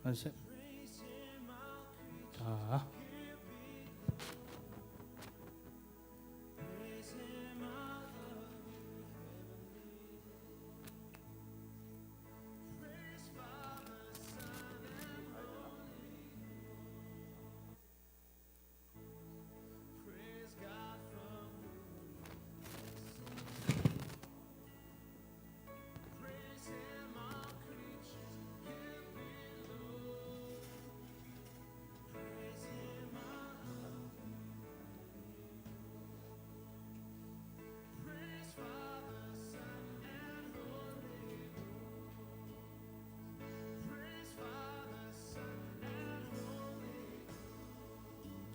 하나, 자,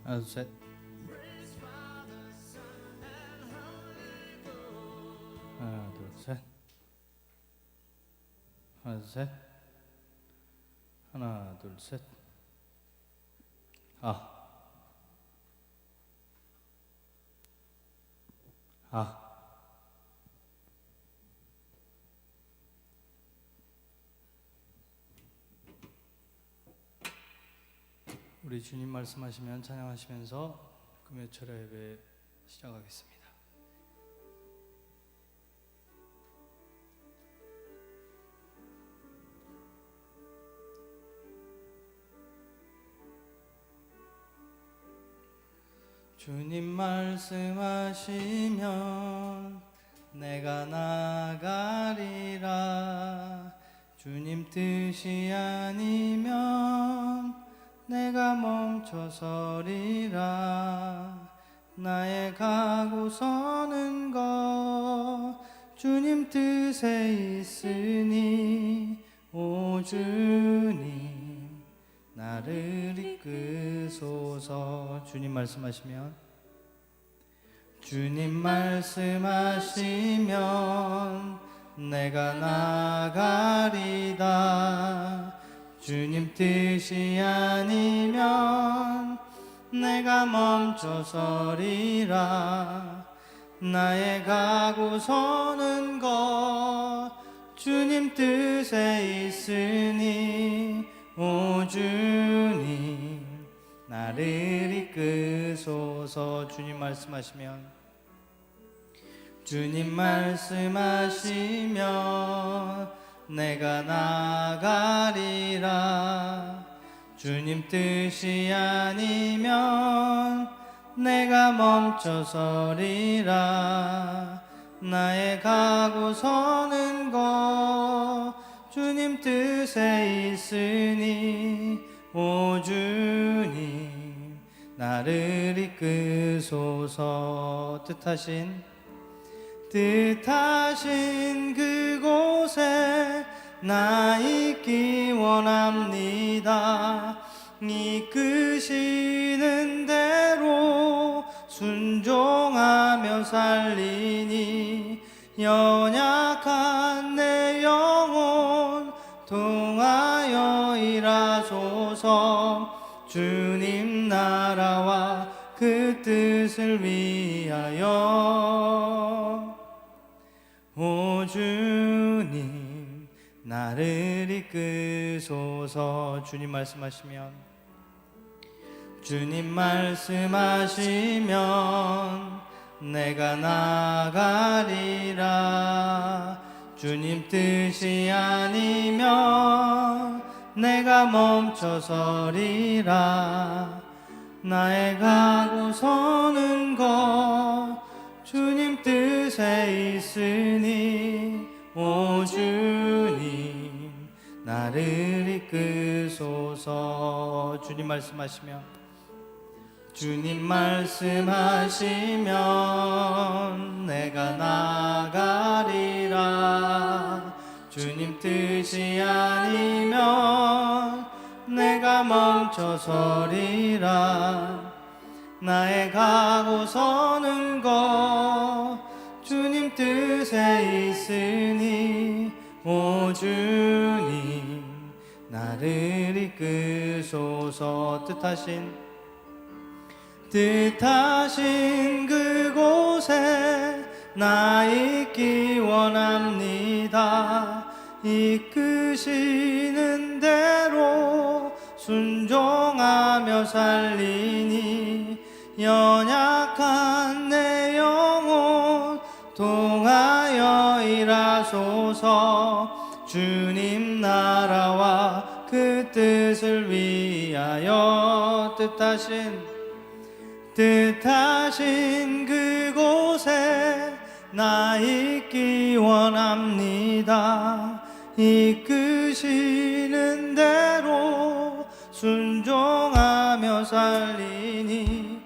하나, 셋. 하나, 둘, 셋. 하나, 셋. 하나, 둘, 셋. 우리 주님 말씀하시면 찬양하시면서 금요 철야 예배 시작하겠습니다. 주님 말씀하시면 내가 나가리라. 주님 뜻이 아니면 내가 멈춰서리라. 나의 가고 서는 것 주님 뜻에 있으니 오 주님 나를 이끄소서. 주님 말씀하시면 주님 말씀하시면 내가 나가리다. 주님 뜻이 아니면 내가 멈춰서리라. 나의 가고 서는 것 주님 뜻에 있으니 오 주님 나를 이끄소서. 주님 말씀하시면 주님 말씀하시면 내가 나가리라. 주님 뜻이 아니면 내가 멈춰서리라. 나의 가고 서는 것 주님 뜻에 있으니 오 주님 나를 이끄소서. 뜻하신 그곳에 나 있기 원합니다. 이끄시는 대로 순종하며 살리니 연약한 내 영혼 통하여 일하소서. 주님 나라와 그 뜻을 위하여 오 주님 나를 이끄소서. 주님 말씀하시면 주님 말씀하시면 내가 나가리라. 주님 뜻이 아니면 내가 멈춰서리라. 나의 가고 서는 것 주님 뜻에 있으니 오 주님 나를 이끄소서. 주님 말씀하시면 주님 말씀하시면 내가 나가리라. 주님 뜻이 아니면 내가 멈춰서리라. 나의 가고 서는 것 주님 뜻에 있으니 오 주님 나를 이끄소서. 뜻하신 그곳에 나 있기 원합니다. 이끄시는 대로 순종하며 살리니 연약한 내 영혼 통하여 일하소서. 주님 나라와 그 뜻을 위하여 뜻하신 그곳에 나 있기 원합니다. 이끄시는 대로 순종하며 살리니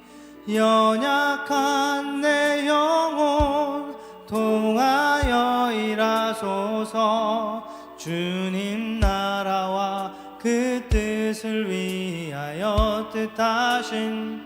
연약한 내 영혼 통하여 일하소서. 주님 나라와 그 뜻을 위하여 뜻하신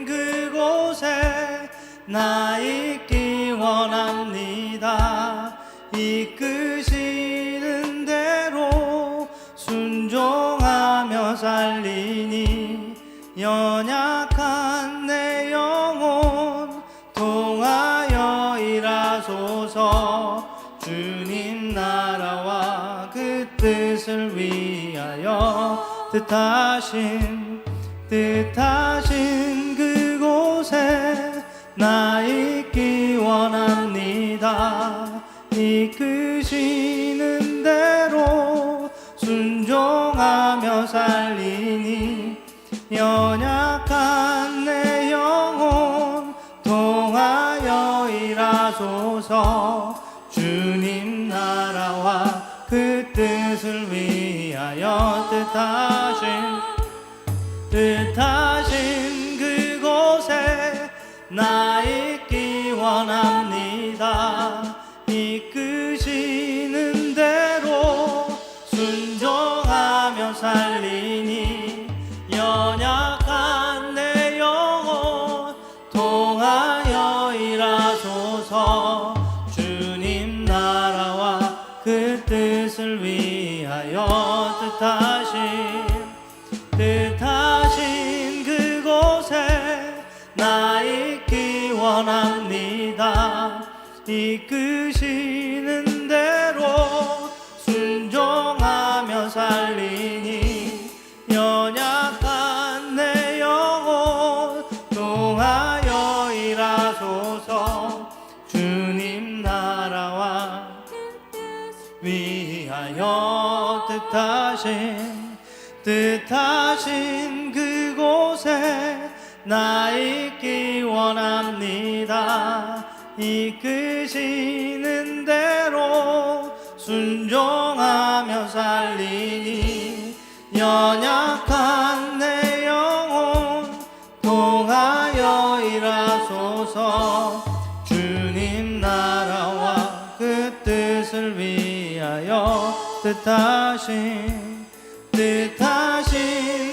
그곳에 나 있기 원합니다. 이끄시는 대로 순종하며 살리니 연약한 내 영혼 통하여 일하소서. 주님 나라와 그 뜻을 위하여 뜻하신 그곳에 나 있기 원합니다. 이끄시는 대로 순종하며 살리니 연약한 내 영혼 통하여 일하소서. 주님 나라와 그 뜻을 위하여 뜻하신 그곳에 나 있기 원합니다. 이끄시는 대로 순종하며 살리니 연약한 내 영혼 통하여 일하소서. 주님 나라와 그 뜻을 위하여 뜻하신 그곳에 나 있기 원합니다. 이끄시는 대로 순종하며 살리니 연약한 내 영혼 통하여 일하소서. 주님 나라와 위하여 뜻하신 그곳에 나 있기 원합니다. 이끄시는 대로 순종하며 살리니 연약한 내 영혼 통하여 일하소서. 주님 나라와 그 뜻을 위하여 뜻하신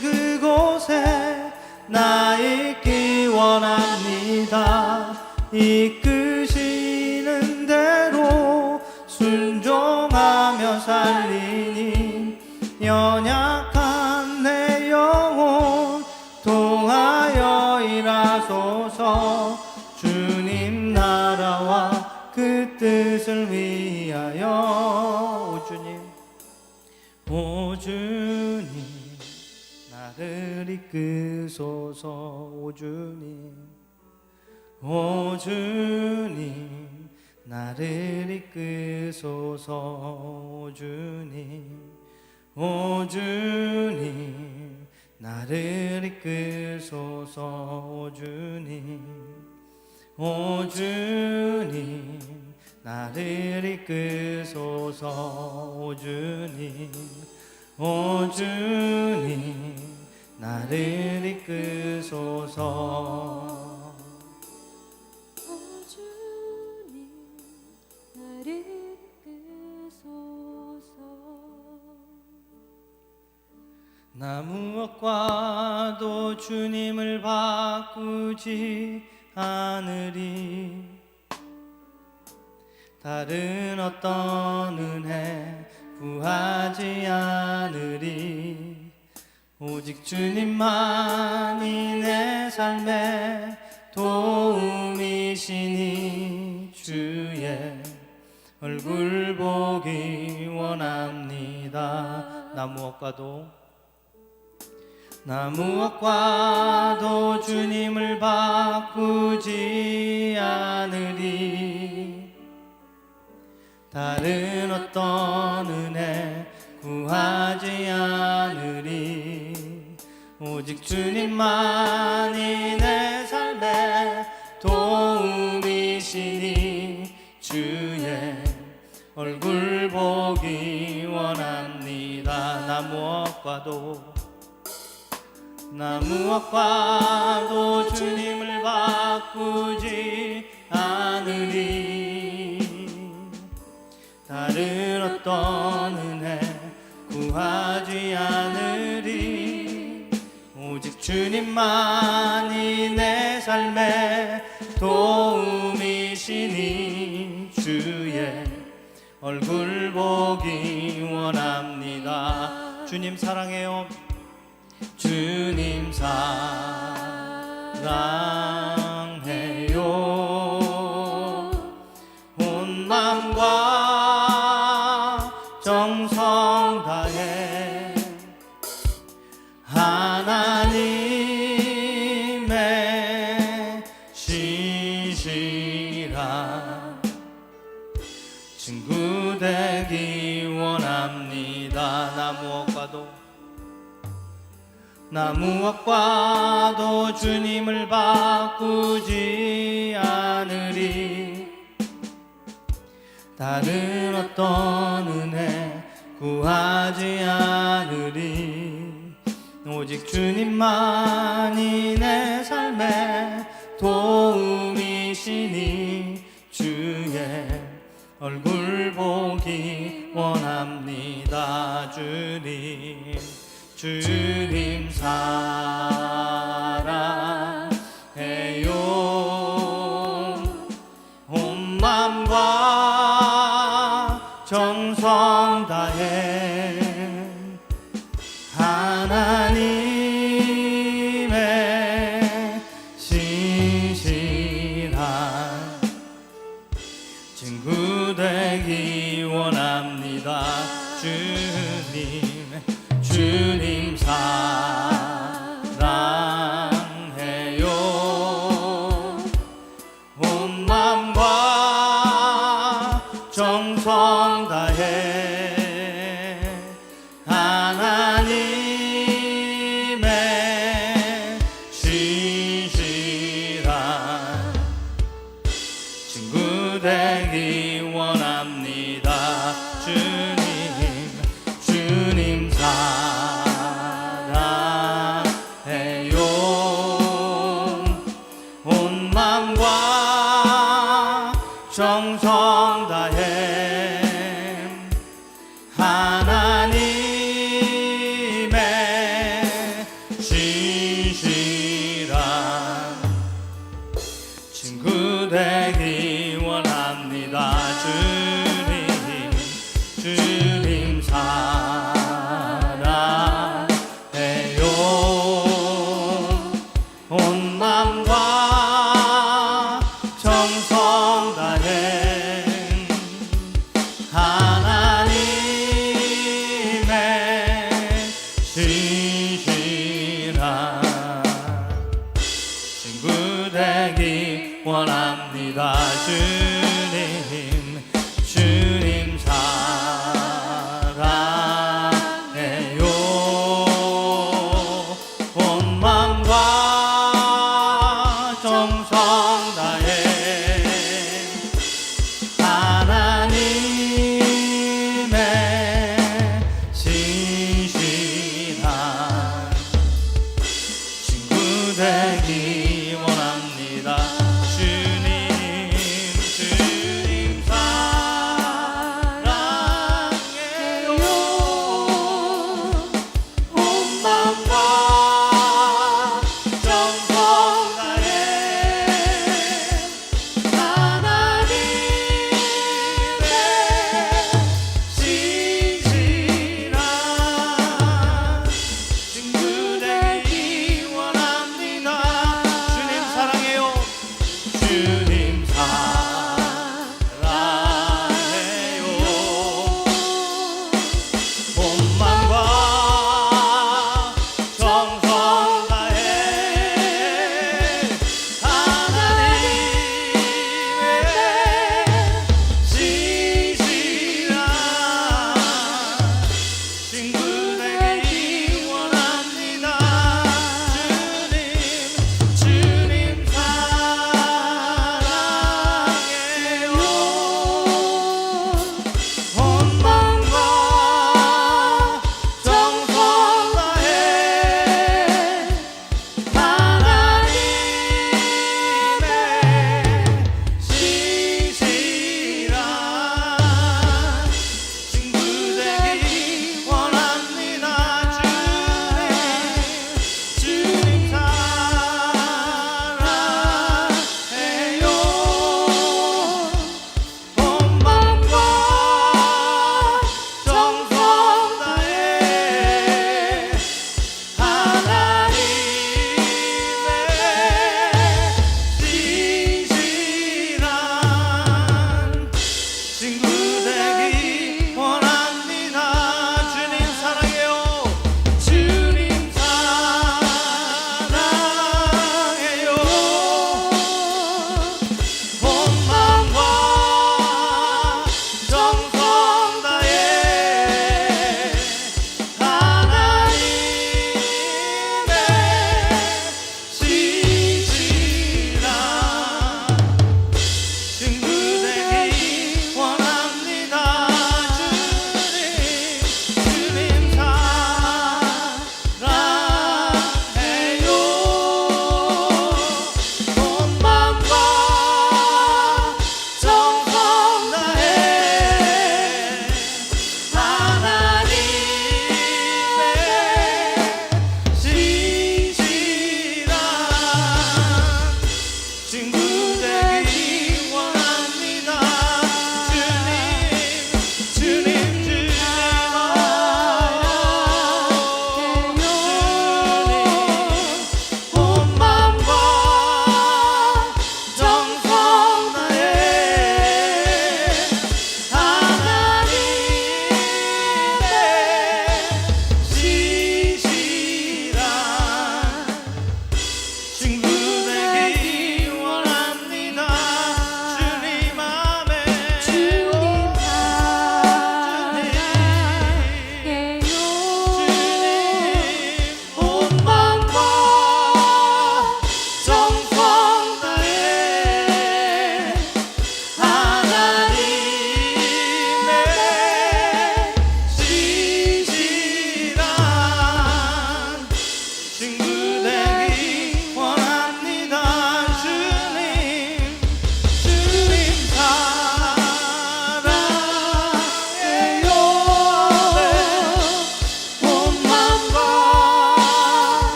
그곳에 나 있기 원합니다. 이끄시는 대로 순종하며 살리니 연약한 내 영혼 통하여 일하소서. 주님 나라와 그 뜻을 위하여 오 주님 나를 이끄소서. 오 주님 나를 이끄소서. 오 주님 나를 이끄소서. 오 주님 나를 이끄소서. 오 주님 나를 이끄소서. 나 무엇과도 주님을 바꾸지 않으리. 다른 어떤 은혜 구하지 않으리. 오직 주님만이 내 삶의 도움이시니 주의 얼굴 보기 원합니다. 나 무엇과도 주님을 바꾸지 않으리. 다른 어떤 은혜 구하지 않으리. 오직 주님만이 내 삶의 도움이시니 주의 얼굴 보기 원합니다. 나 무엇과도 주님을 바꾸지 않으리. 다른 어떤 은혜 구하지 않으리. 오직 주님만이 내 삶의 도움이시니 주의 얼굴 보기 원합니다. 주님 사랑해요. 주님 사랑해요. 온 마음과 정성 다해 하나님의 신실한 친구 되기 원합니다. 나 무엇과도 주님을 바꾸지 않으리. 다른 어떤 은혜 구하지 않으리. 오직 주님만이 내 삶의 도움이시니 주의 얼굴 보기 원합니다. 주님 사랑해요. 온 마음과 정성 다해 하나님의 신실한 친구 되기 원합니다. 주님 사랑해요. 온 마음과 정성 다해 하나님의 신실한 친구 되기 원합니다. 주님 사랑해요. 온 마음과 정성 다해 하나님의 신실한 친구 되기 원합니다. 주님 사랑해요. 온 마음과 정성 다해 하나님의 신실한 친구 되기 원합니다. 주님 사랑해요. 온 마음과 정성 다해 하나님의 신실한 친구 되기 원합니다. 주님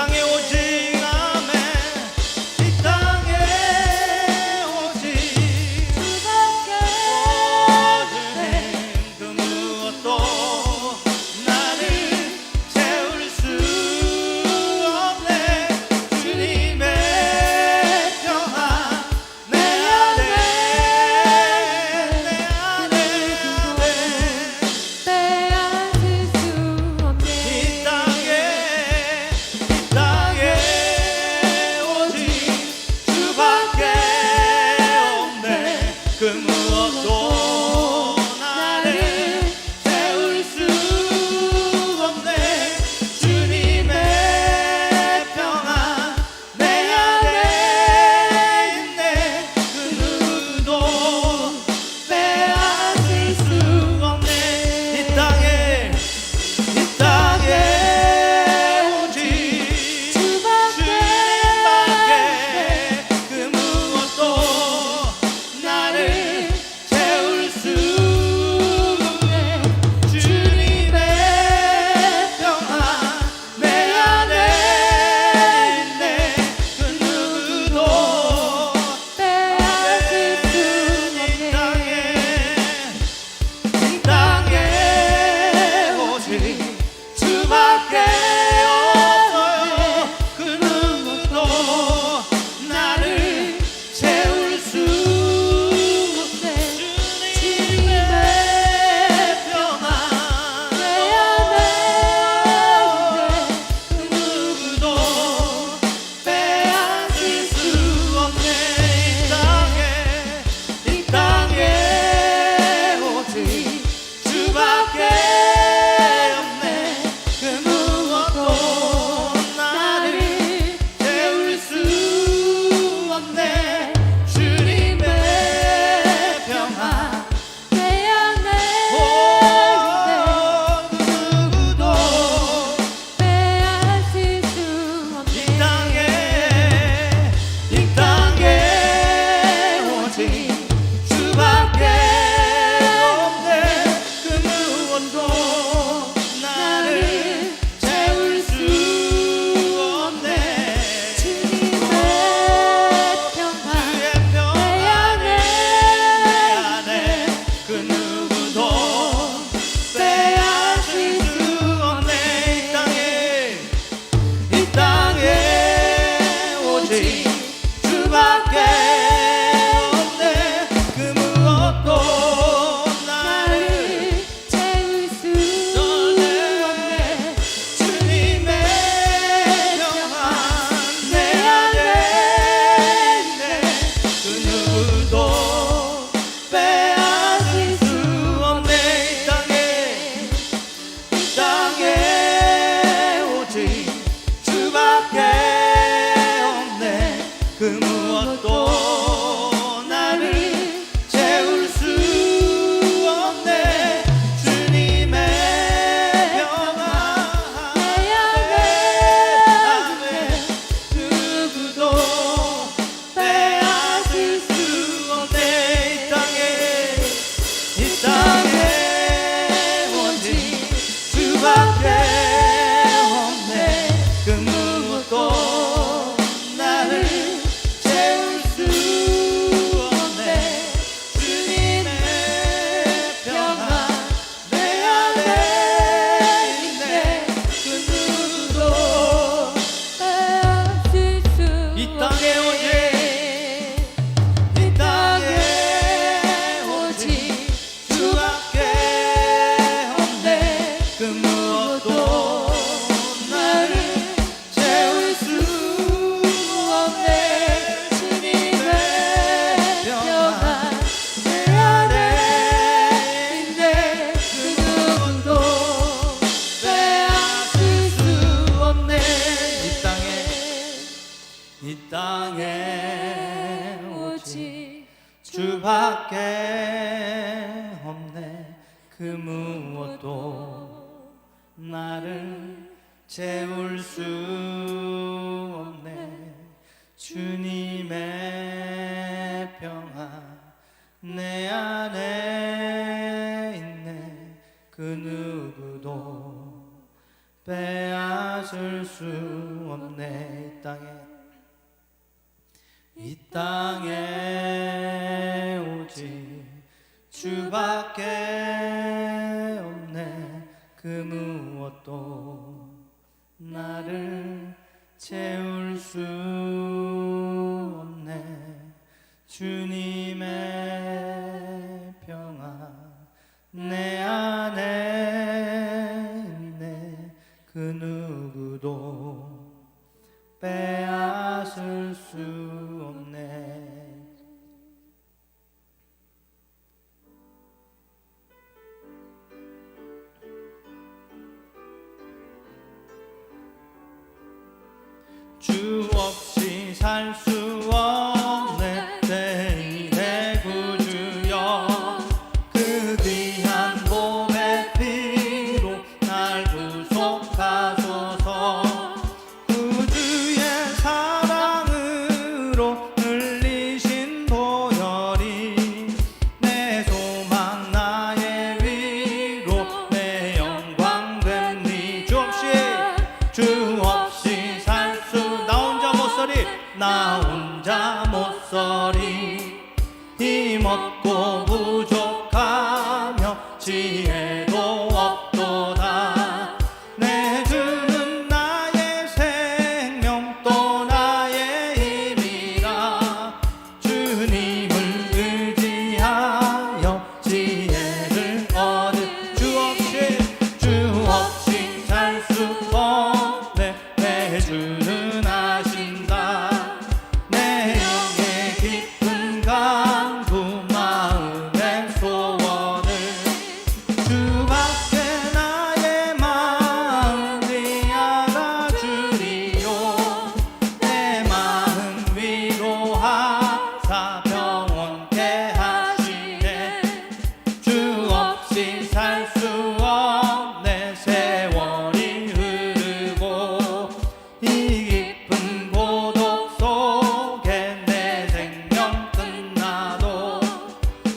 땅에 오직 아멘 이 땅에 오직 주밖에 주님 그 무엇도 나를 채울 수 없네 주님의 평화 내 안에 빼앗을 수 없네. 이 땅에 오직 주밖에 없네 그 무엇도 나를 채울 수 없네 주님의 평화 내 안에 있네 그 누구도 빼앗을 수 없네 이 땅에 오직 주밖에 주님밖에 그 무엇도 나를 채울 수 없네 주님의 평화 내 안에 있네 그 누구도 빼앗을 수 이 없네. 땅에 오직 주밖에 없어요 그 누구도 나를 채울 수 없네 주님의 평화 내 안에 그 누구도 빼앗을 수 없네 이 땅에 오직 주밖에 없네 그 무엇도 나를 채울 수 없네 주님의 평화 내 안에 그 누구도 빼앗을 수 없네. 이 땅에 오직 주밖에 없네 그 무엇도 나를 채울 수 없네 주님의 평화 주의 평화 내 안에 그 누구도 빼앗을 수 없네 이 땅에 오직 주밖에 없네 그 무엇도 나를 채울 수 없네. 주님의 평화 내 안에 있네 그 누구도 빼앗을 수 없네 이 땅에 오직 주밖에 없네 그 무엇도 나를 채울 수 없네 주님의 평화 내 안에 그 누구도 빼앗을 수 없네 이 땅에 오직 주밖에 없네 그 무엇도 나를 채울 수 없네 주님의 평화 내 안에 있네 그 누구도 빼앗을 수 이 땅에 오직 주밖에 없네 그 무엇도 나를 채울 수 없네 주님의 평화 내 안에 있네 그 누구도 빼앗을 수 없네 이 땅에 오직 주밖에 없네 그 무엇도 나를 채울 수 없네 주님의 평화 내 안에 있네 그 누구도 빼앗을 수 없네. 이 땅에 오직 주밖에 없네. 그 무엇도 나를 채울 수 없네. 주님의 평안 내 안에 있네. 그 누구도 빼앗을 수 없네. 주 없이 살 수 없네. 내 인의 구주여, 그 귀한 몸의 피로 날 구속하소서. 구주의 사랑으로 흘리신 보혈이 내 소망 나의 위로 내 영광 됐니. 주 없이 살 수 나 혼자 못 서리. 힘없고 부족하며 지혜도 없도다. 내 주는 나의 생명 또 나의 힘이라. 주님을 의지하여 지혜를 얻을. 주 없이 살 수 없네. 내 주는 아신다. 내 영의 깊은 강구 마음의 소원을. 주밖에 나의 마음이 알아주리요. 내 마음 위로하사 평온케 하시네. 주 없이 살 수 없네. 세월이 흐르고 이 깊은 고독 속에 내 생명 끝나도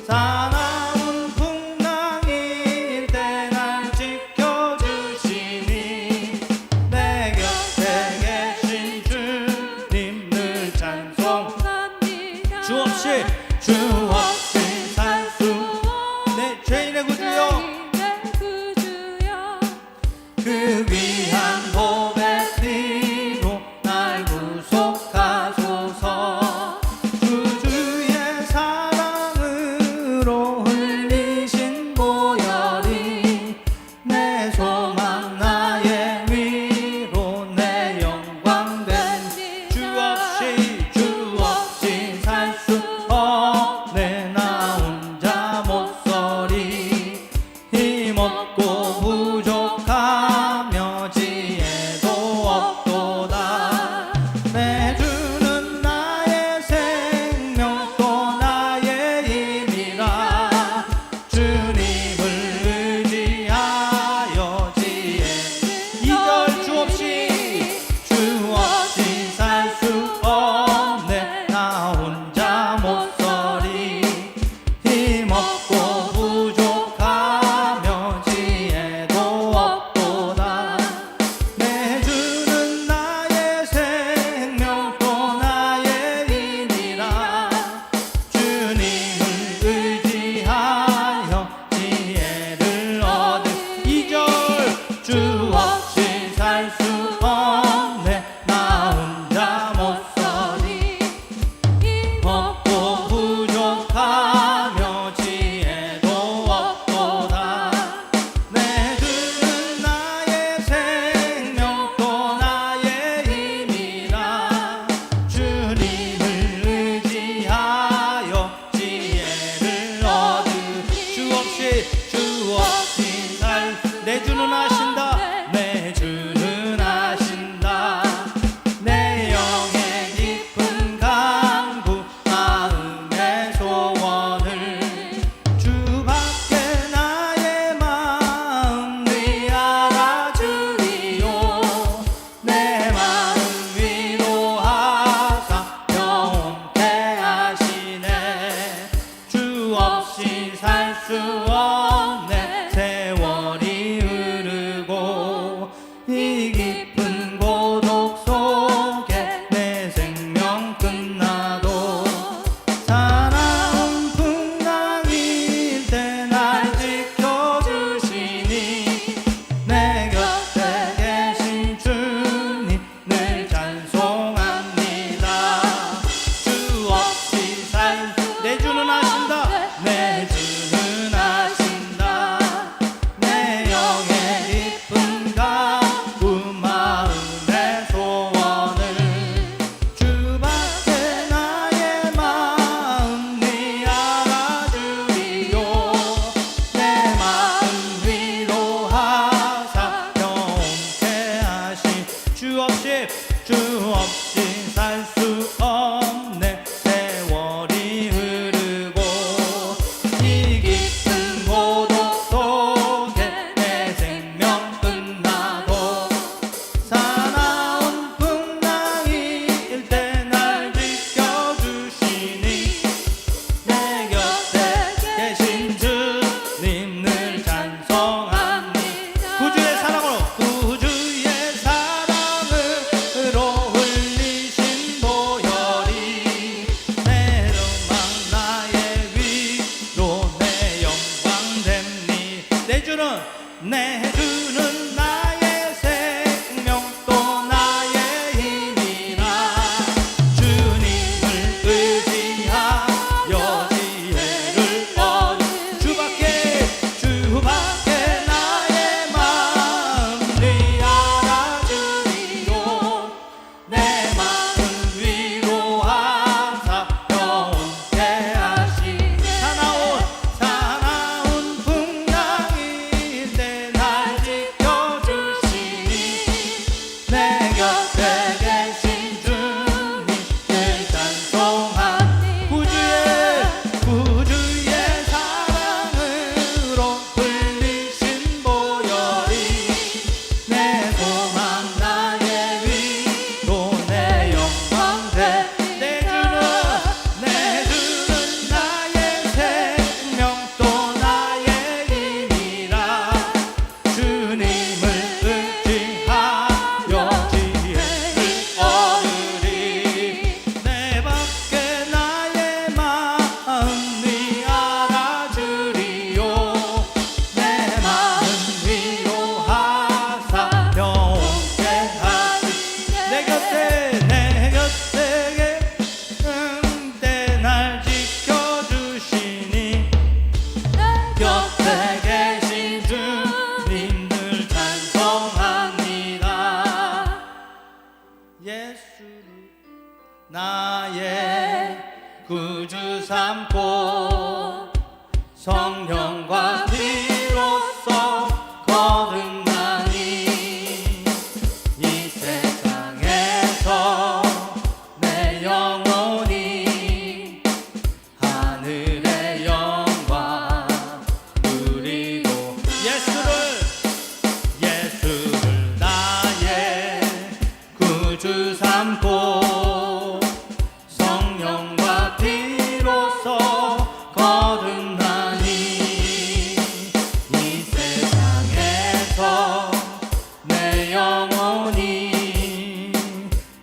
사나운 풍랑일 때 날 지켜주시니. 내 곁에 계신 주님 늘 찬송합니다. 주 없이 살 수 내 죄인의 구주여, 그 귀한 보배 피로 날 구속하소서. 구주의 사랑으로 흘리신 보혈이 내 소망 나의 위로 내 영광 된. 주 없이 살 수 없네. 나 혼자 못 서리. 힘없고 부족하며 이 깊은 고독 속에 내 생명 끝나도 사나운 풍랑일 때 날 지켜주시니 내 곁에 계신 주님 늘 찬송합니다. 주 없이 살 내 주는 아신다. 내 주는 아신다. 내 영의 깊은 가운 마음의 소원을 주밖에 나의 마음 네 알아주리요. 내 마음 위로하사 영원케 하신 주 없이 살 수 없네. 세월이 흐르고 이 깊은 고독 속에 내 생명 끝나도 사나운 풍랑일 때 날 지켜주시니 내 곁에 계신 주님 늘 찬송합니다. 구주의 사랑으로 흘리신 보혈이 내 소망 나의 위로 내 영광 됩니. 내 주는 나의 생명 또 나의 힘이라. 주님을 의지하여 지혜를 얻 주밖에 나의 마음 네 알아주리요. 내 마음 위로하사 영원케 하시네. 사나운 풍랑일 때 날 지켜주시니 내 곁에 계신 주님 늘 찬송합니다. 구주의 사랑으로 흘리신 보혈이 내 소망 나의 위로 내 영광 돼. 내 주는 나의 생명 또 나의 힘이라. 주님을 의지하여 지혜를 얻으리. 내 밖에 나의 마음 네 알아주리요. 내 마음 위로하사 영원케 하시네. 내 곁에 날 지켜주시니 곁에 계신 주님 늘 찬송합니다. 예수를 나의 구주 삼고 성령과 피로써 거듭나니 이 세상에서 내 영혼이 하늘의 영광 누리고 예수를 나의 구주 삼고 성령과 피로써 거듭나니 이 세상에서 내 영혼이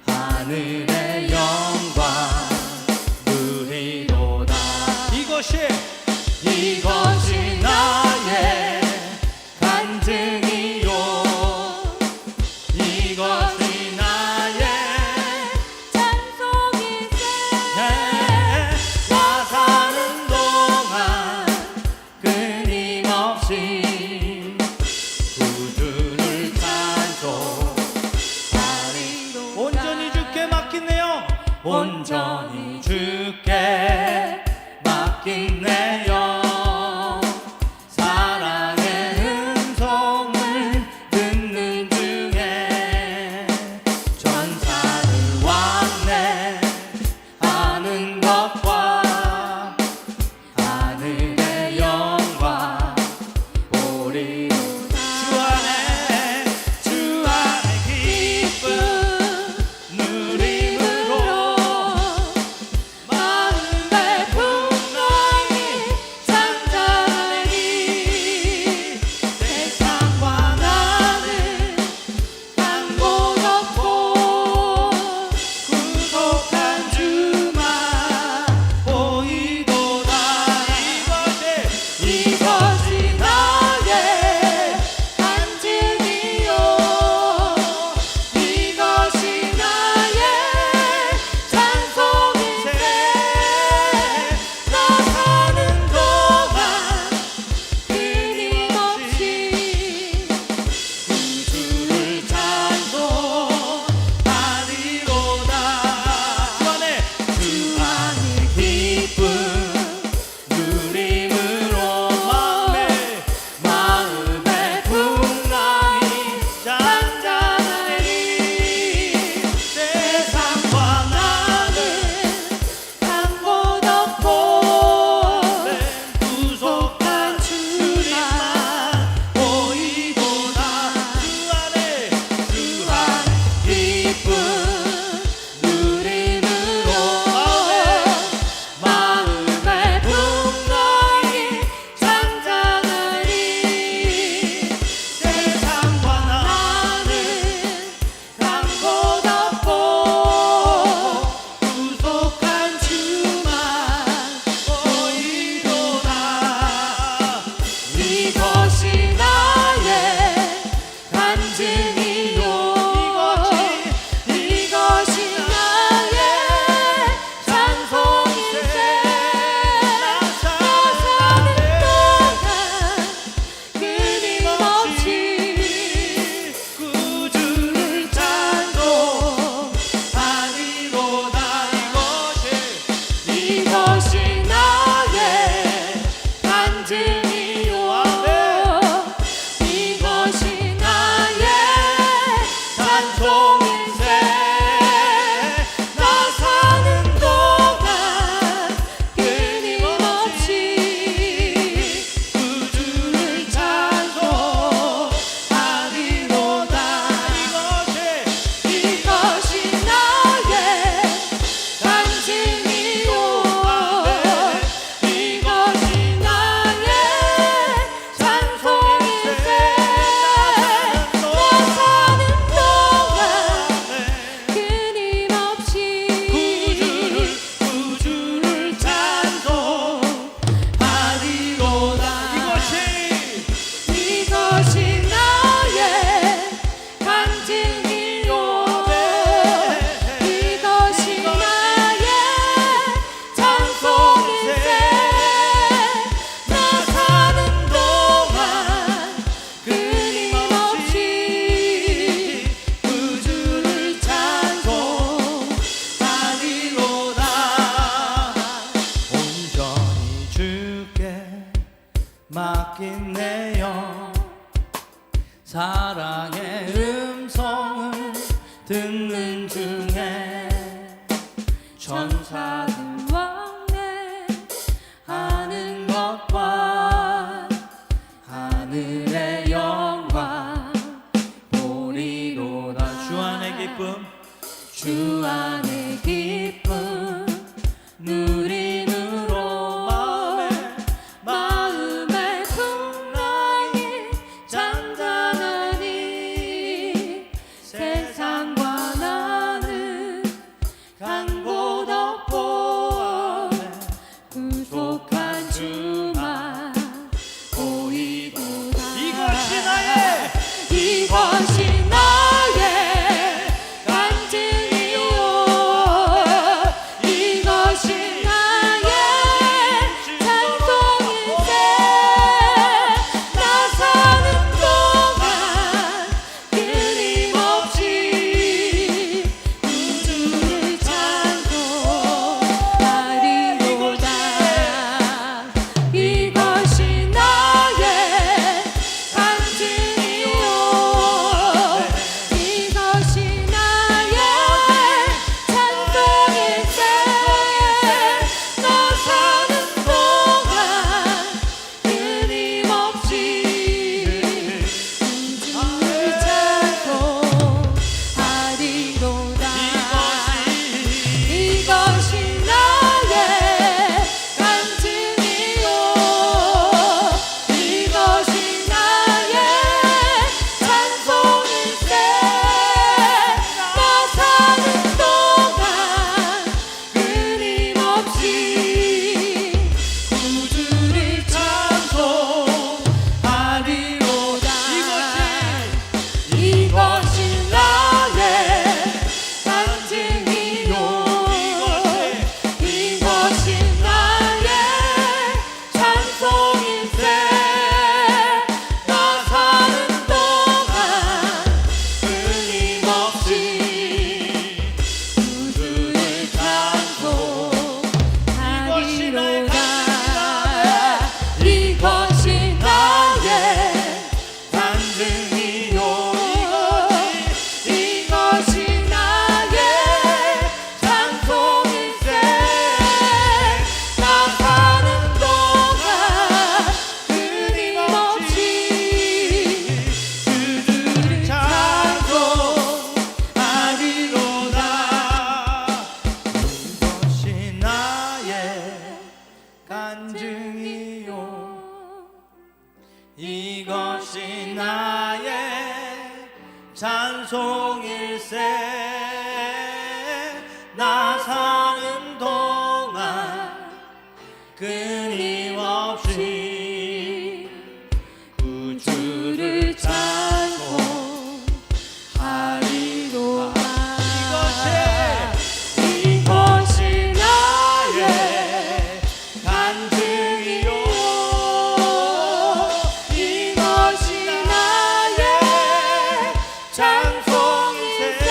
하늘의 영광 누리도다. 이것이 나의 간증이요. 이것이 나의 찬송이세. 나 사는 동안 끊임없이 구주를 찬송하리로다. 온전히 주께 맡긴 내 영, 온전히 주께 맡긴 내 영. 사랑의 음성을 듣는 중에 전사를 왕래하는 것과 하늘의 영광 보리로다. 주 안에 기쁨 누림으로 듣는 중에 천사들 왕래 하는 것과 하늘의 영광 보리로다. 주 안의 기쁨 주 안의 기쁨 누림으로 마음의 풍랑이 잔잔하니 세상과 나는 간 곳 없고 부족한 주만 보이도다. 이것이 나의 이것이 나의 간증이요 이것이 나의 찬송일세 나 사는 동안 끊임없이 우주를 찬송하리로다. 이것이 나의 간증이요 이것이 나의 찬송일세 나 사는 동안 끊임없이 우주를 찬송하리로다. 이것이 나의 간증이요 이것이 나의 찬송일세 나 사는 동안 끊임없이 우주를 찬송하리로다. 이것이 나의 간증이요 이것이 나의 찬송일세 나 사는 동안 끊임없이 우주를 찬송하리로다. 이것이 나의 간증이요 이것이 나의 찬송일세 나 사는 동안 끊임없이 우주를 찬송하리로다. 이것이 나의 간증이요 이것이 나의 찬송일세 나 사는 동안 끊임없이 우주를 찬송하리로다. 이것이 나의 간증이요 이것이 나의 찬송일세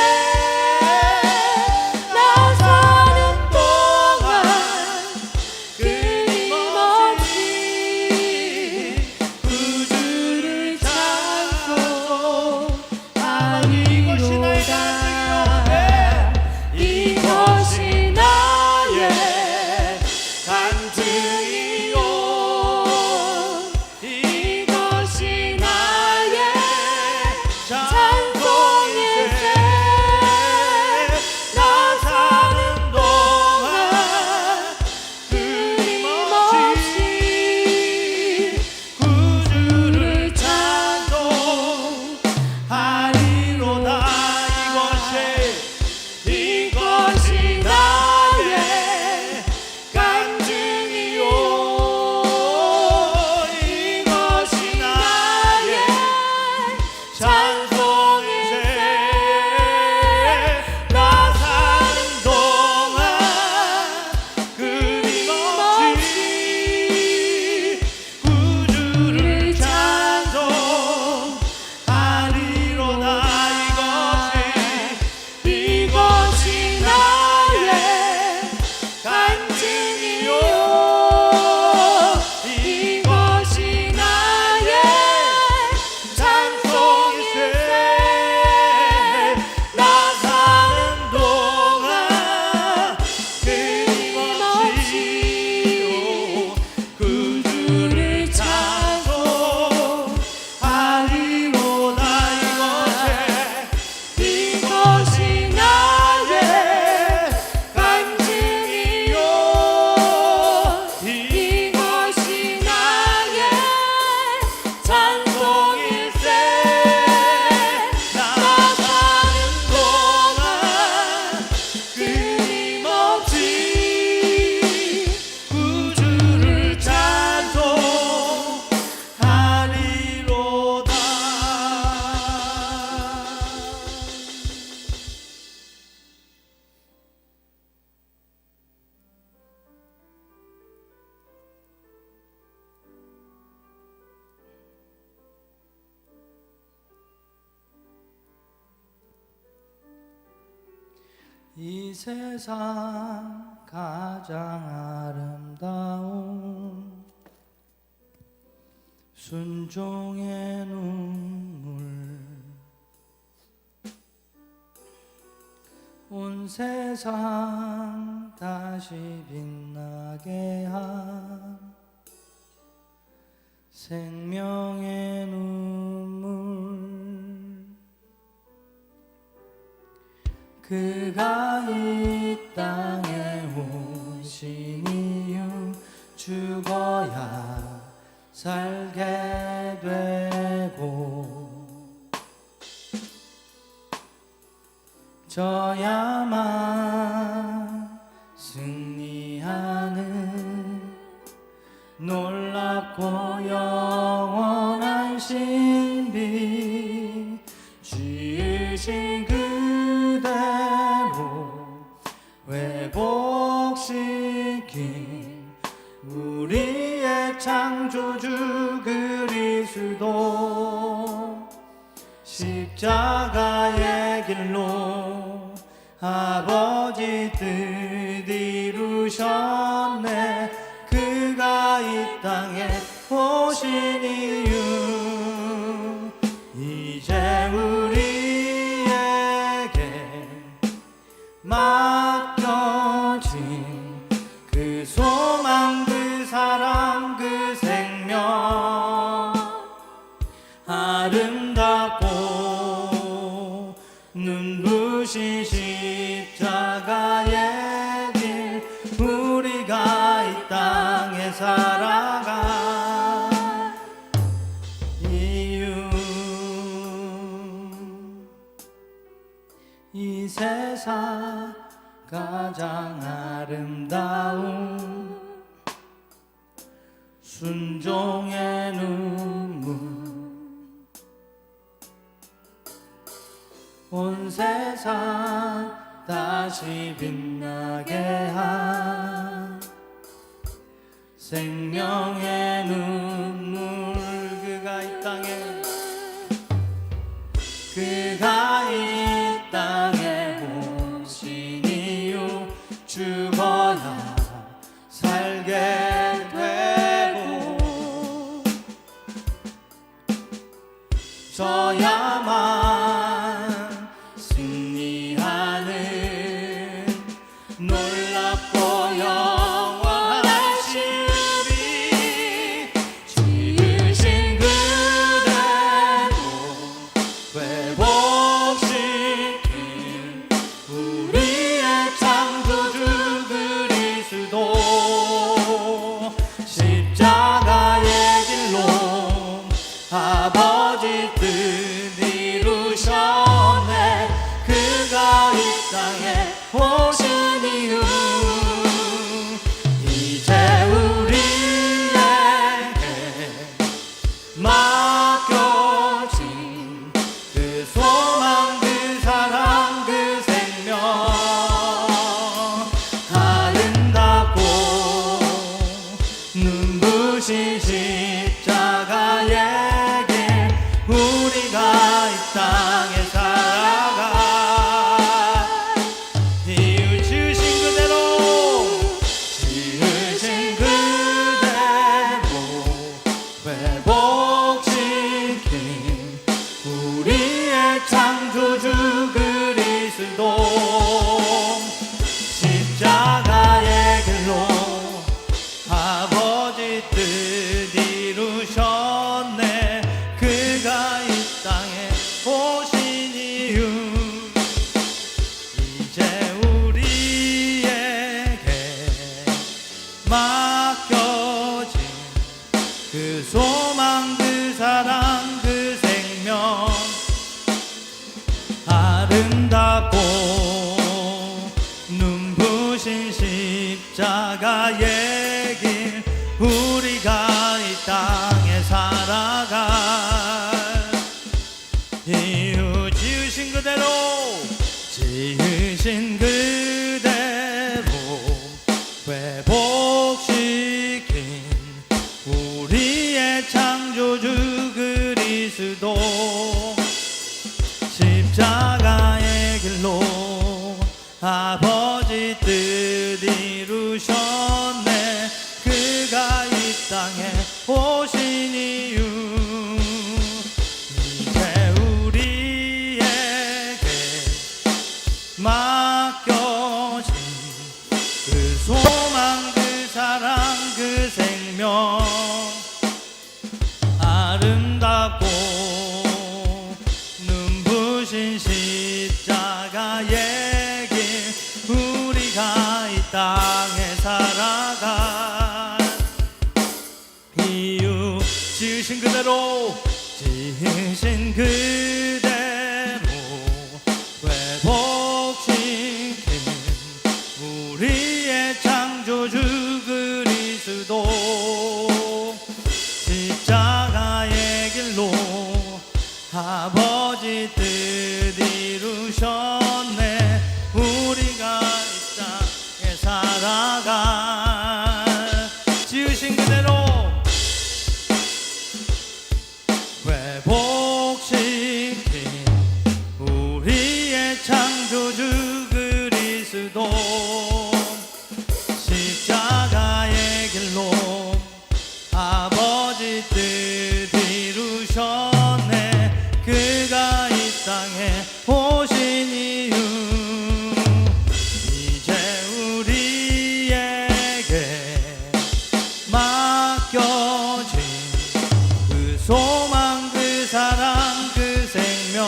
이 세상 가장 아름다운 순종의 눈물 온 세상 다시 빛나게 한 생명의 눈물 그가 이 땅에 오신 이유 죽어야 살게 되고 져야만 승리하는 놀랍고 영원한 신비 지으신 그대로 회복시킨 우리의 창조주 그리스도 십자가의 길로 아버지 뜻 이루셨네 그가 이 땅에 오신 이유 이제 우리에게 맡겨진 그 소망 그 사랑 그 생명 아름답고 눈부신 십자가의 길 우리가 이 땅에 살아가 이유 이 세상 가장 아름다운 순종의 눈물 온 세상 다시 빛나게 한 생명의 눈물 그가 이 땅에 오신 이유 죽어야 살게 되고 져야만 승리하는 놀랍고 영원한 신비 지으신 그대로 회복시킨 우리의 창조주 그리스도 십자가의 길로 아버지 뜻 이루셨네 그가 이 땅에 오신 이유 이제 우리에게 맡겨진 그 소망 그 사랑 그 생명 아름답고 눈부신 십자가의 길 우리가 이 땅에 살아가 이유 지으신 그대로 회복시킨 우리의 창조주 그리스도 십자가의 길로 아버지 뜻 이루셨네 그가 이 땅에 오신 이유 이제 우리에게 맡겨진 그 소망 그 사랑 그 생명 아름답고 눈부신 십자가의 길 우리가 이 땅에 살아가 이유 지으신 그대로 회복시킨 우리의 창조주 그리스도 십자가의 길로 맡겨진 그 소망 그 사랑 그 생명 아름답고 눈부신 십자가의 길 우리가 이 땅에 살아가 이유 지으신 그대로 지으신 그대로 회복시킨 우리의 창조주 그리스도 십자가의 길로 아버지 뜻 이루셨네 우리가 이 땅에 살아가 지으신 그대로 회복시킨 우리의 창조주 그리스도 십자가의 길로 아버지 뜻 이루셨네 그가 이 땅에 오신 이유 이제 우리에게 맡겨진 그 소망 그 사랑 그 생명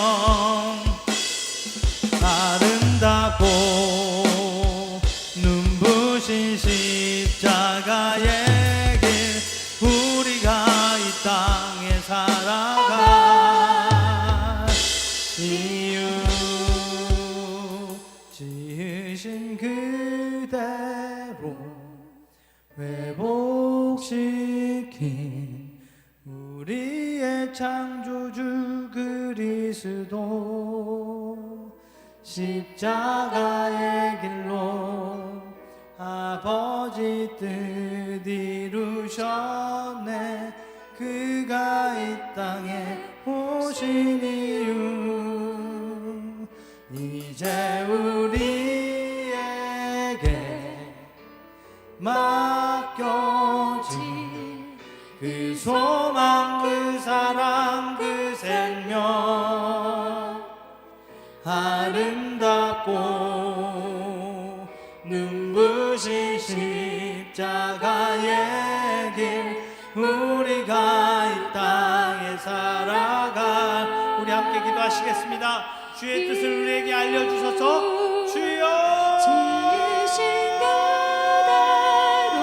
아름답고 눈부신 십자가의 길 우리가 이 땅에 살아가 이유 지으신 그대로 회복시킨 우리의 창조주 그리스도 십자가의 길로 아버지 뜻 이루셨네 그가 이 땅에 오신 이유 이제 우리에게 맡겨진 그 소망 그 사랑 그 생명 아름답고 눈부신 십자가의 길 우리가 이 땅에 살아가 우리 함께 기도하시겠습니다. 주의 뜻을 우리에게 알려주셔서 주여 지으신 그대로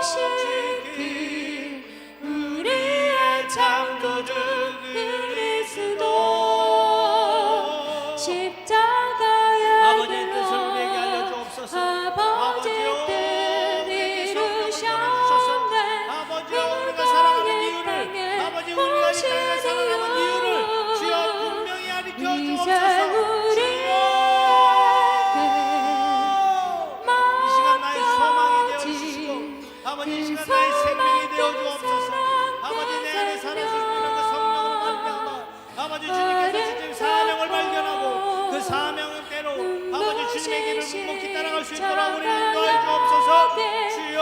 회복시킨 우리의 창조주 그리스도 십자가의 아버지의 뜻을 우리에게 알려주옵소서. 아버지 뜻 이루셨네 아버지여 우리가 살아가는 이유를 아버지 우리가 이 땅에 살아가는 이유를 주여 분명히 가르쳐 주옵소서. 주여 이 시간 나의 소망이 되어 주시고 아버지 이 시간 나의 생명이 되어 주옵소서. 아버지 내 안에 사는 주님의 그 성령으로 말미암아 아버지 주님께서 주신 사명을 발견하고 그 사명대로 아버지 주님의 길을 묵묵히 따라갈 수 있도록 우리를 인도하여 주옵소서. 주여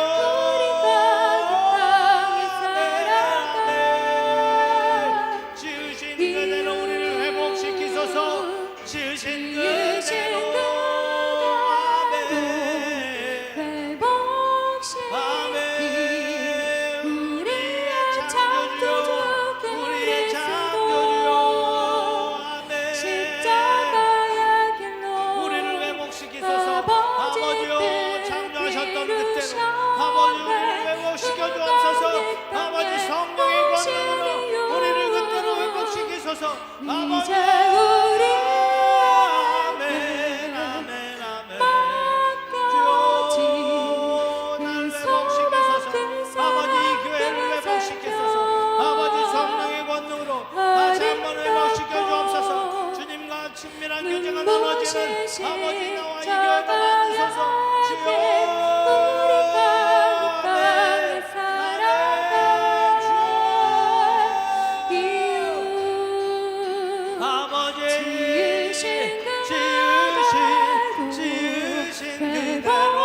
지으신 그대로 우리를 회복시키소서. 지으신 그대로 아멘 우리의 창조주 우리의 창조주요 아멘 우리를 회복시키소서. 아버지요 창조하셨던 그때로 아버지 우리를 회복시켜 주옵소서. 아버지 성령의 권능으로 우리를 그때로 회복시키소서. 아버지 아멘 아멘 아멘 주여 날 회복시키소서. 아버지 이 교회를 회복시키소서. 아버지 성령의 권능으로 다시 한번 회복시켜 주옵소서. 주님과 친밀한 교제가 나눠지는 아버지 나와 이 교회가 만드소서. 주여 아버지 지으신 그대로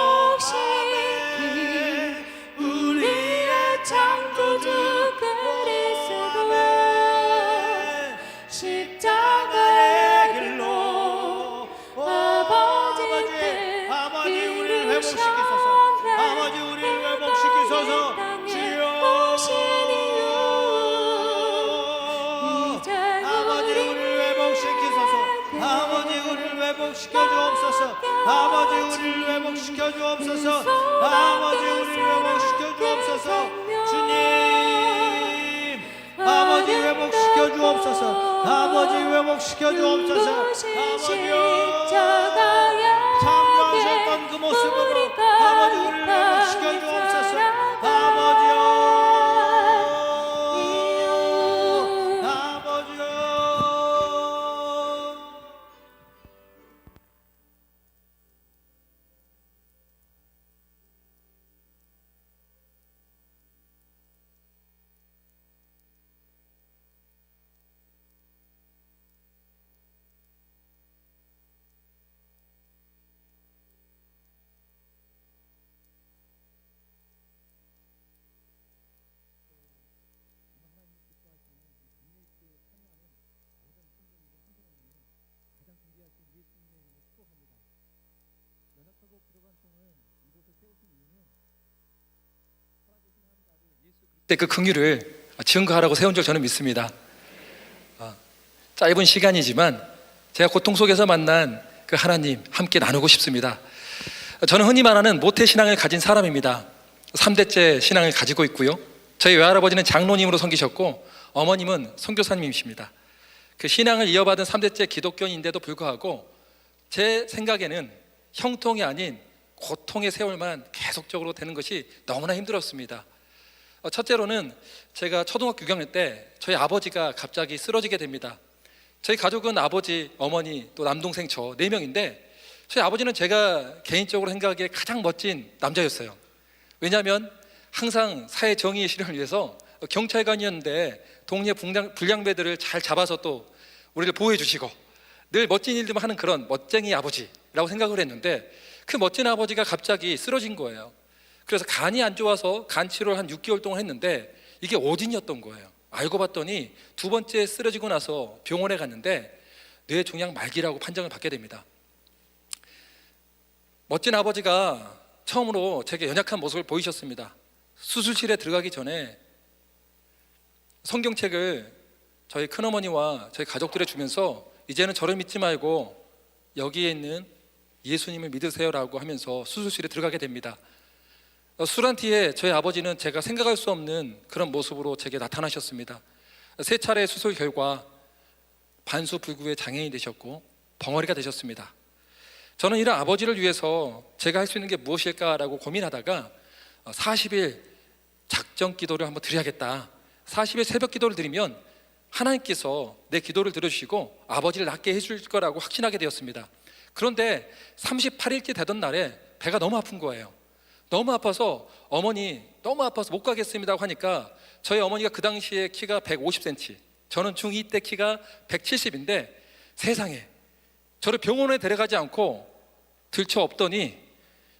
아멘 우리의 창조주 그리스도 십자가의 길로 회복시켜 주옵소서. 아버지 우리를 회복시켜 주옵소서. 아버지 우리를 회복시켜 주옵소서. 주님 아버지 회복시켜 주옵소서. 아버지 회복시켜 주옵소서. 아버지여 창조하셨던 그 모습으로 아버지 우리를 회복시켜 주옵소서. 아버지여 아버지여 그 긍휼을 증거하라고 세운 줄 저는 믿습니다. 짧은 시간이지만 제가 고통 속에서 만난 그 하나님 함께 나누고 싶습니다. 저는 흔히 말하는 모태신앙을 가진 사람입니다. 3대째 신앙을 가지고 있고요. 저희 외할아버지는 장로님으로 섬기셨고 어머님은 선교사님이십니다. 그 신앙을 이어받은 3대째 기독교인인데도 불구하고 제 생각에는 형통이 아닌 고통의 세월만 계속적으로 되는 것이 너무나 힘들었습니다. 첫째로는 제가 초등학교 6학년 때 저희 아버지가 갑자기 쓰러지게 됩니다. 저희 가족은 아버지, 어머니, 또 남동생 저 4명인데 저희 아버지는 제가 개인적으로 생각하기에 가장 멋진 남자였어요. 왜냐하면 항상 사회 정의의 실현을 위해서 경찰관이었는데 동네 불량배들을 잘 잡아서 또 우리를 보호해 주시고 늘 멋진 일들만 하는 그런 멋쟁이 아버지라고 생각을 했는데 그 멋진 아버지가 갑자기 쓰러진 거예요. 그래서 간이 안 좋아서 간 치료를 한 6개월 동안 했는데 이게 오진이었던 거예요. 알고 봤더니 2번째 쓰러지고 나서 병원에 갔는데 뇌종양 말기라고 판정을 받게 됩니다. 멋진 아버지가 처음으로 제게 연약한 모습을 보이셨습니다. 수술실에 들어가기 전에 성경책을 저희 큰어머니와 저희 가족들에 주면서 이제는 저를 믿지 말고 여기에 있는 예수님을 믿으세요라고 하면서 수술실에 들어가게 됩니다. 술한 티에 저희 아버지는 제가 생각할 수 없는 그런 모습으로 제게 나타나셨습니다. 3차례 수술 결과 반수불구의 장애인이 되셨고 벙어리가 되셨습니다. 저는 이런 아버지를 위해서 제가 할 수 있는 게 무엇일까라고 고민하다가 40일 작정 기도를 한번 드려야겠다. 40일 새벽 기도를 드리면 하나님께서 내 기도를 들어주시고 아버지를 낫게 해줄 거라고 확신하게 되었습니다. 그런데 38일째 되던 날에 배가 너무 아픈 거예요. 너무 아파서 어머니 너무 아파서 못 가겠습니다 하니까 저희 어머니가 그 당시에 키가 150cm, 저는 중2 때 키가 170인데 세상에 저를 병원에 데려가지 않고 들쳐 업더니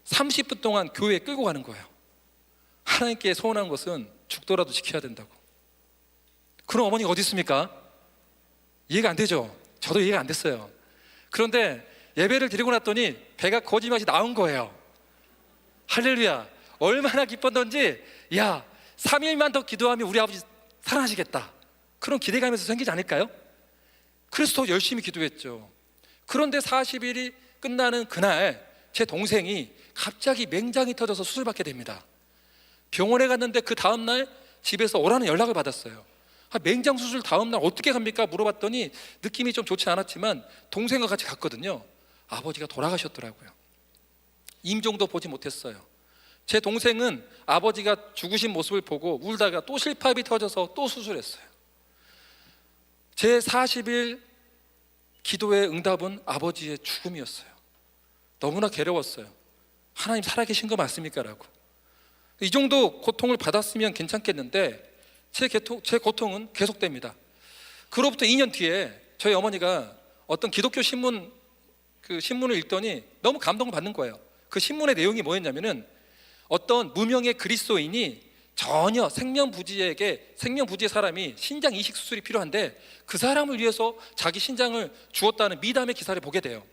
30분 동안 교회에 끌고 가는 거예요. 하나님께 소원한 것은 죽더라도 지켜야 된다고. 그런 어머니가 어디 있습니까? 이해가 안 되죠? 저도 이해가 안 됐어요. 그런데 예배를 드리고 났더니 배가 거짓말이 나온 거예요. 할렐루야. 얼마나 기뻤던지, 야 3일만 더 기도하면 우리 아버지 살아나시겠다, 그런 기대감에서 생기지 않을까요? 그래서 더 열심히 기도했죠. 그런데 40일이 끝나는 그날 제 동생이 갑자기 맹장이 터져서 수술받게 됩니다. 병원에 갔는데 그 다음날 집에서 오라는 연락을 받았어요. 맹장 수술 다음날 어떻게 갑니까? 물어봤더니 느낌이 좀 좋지 않았지만 동생과 같이 갔거든요. 아버지가 돌아가셨더라고요. 임종도 보지 못했어요. 제 동생은 아버지가 죽으신 모습을 보고 울다가 또 실밥이 터져서 또 수술했어요. 제 40일 기도의 응답은 아버지의 죽음이었어요. 너무나 괴로웠어요. 하나님 살아계신 거 맞습니까? 라고. 이 정도 고통을 받았으면 괜찮겠는데 제 고통은 계속됩니다. 그로부터 2년 뒤에 저희 어머니가 어떤 기독교 신문을 읽더니 너무 감동을 받는 거예요. 그 신문의 내용이 뭐였냐면은 어떤 무명의 그리스도인이 전혀 생명부지의 사람이 신장 이식 수술이 필요한데 그 사람을 위해서 자기 신장을 주었다는 미담의 기사를 보게 돼요.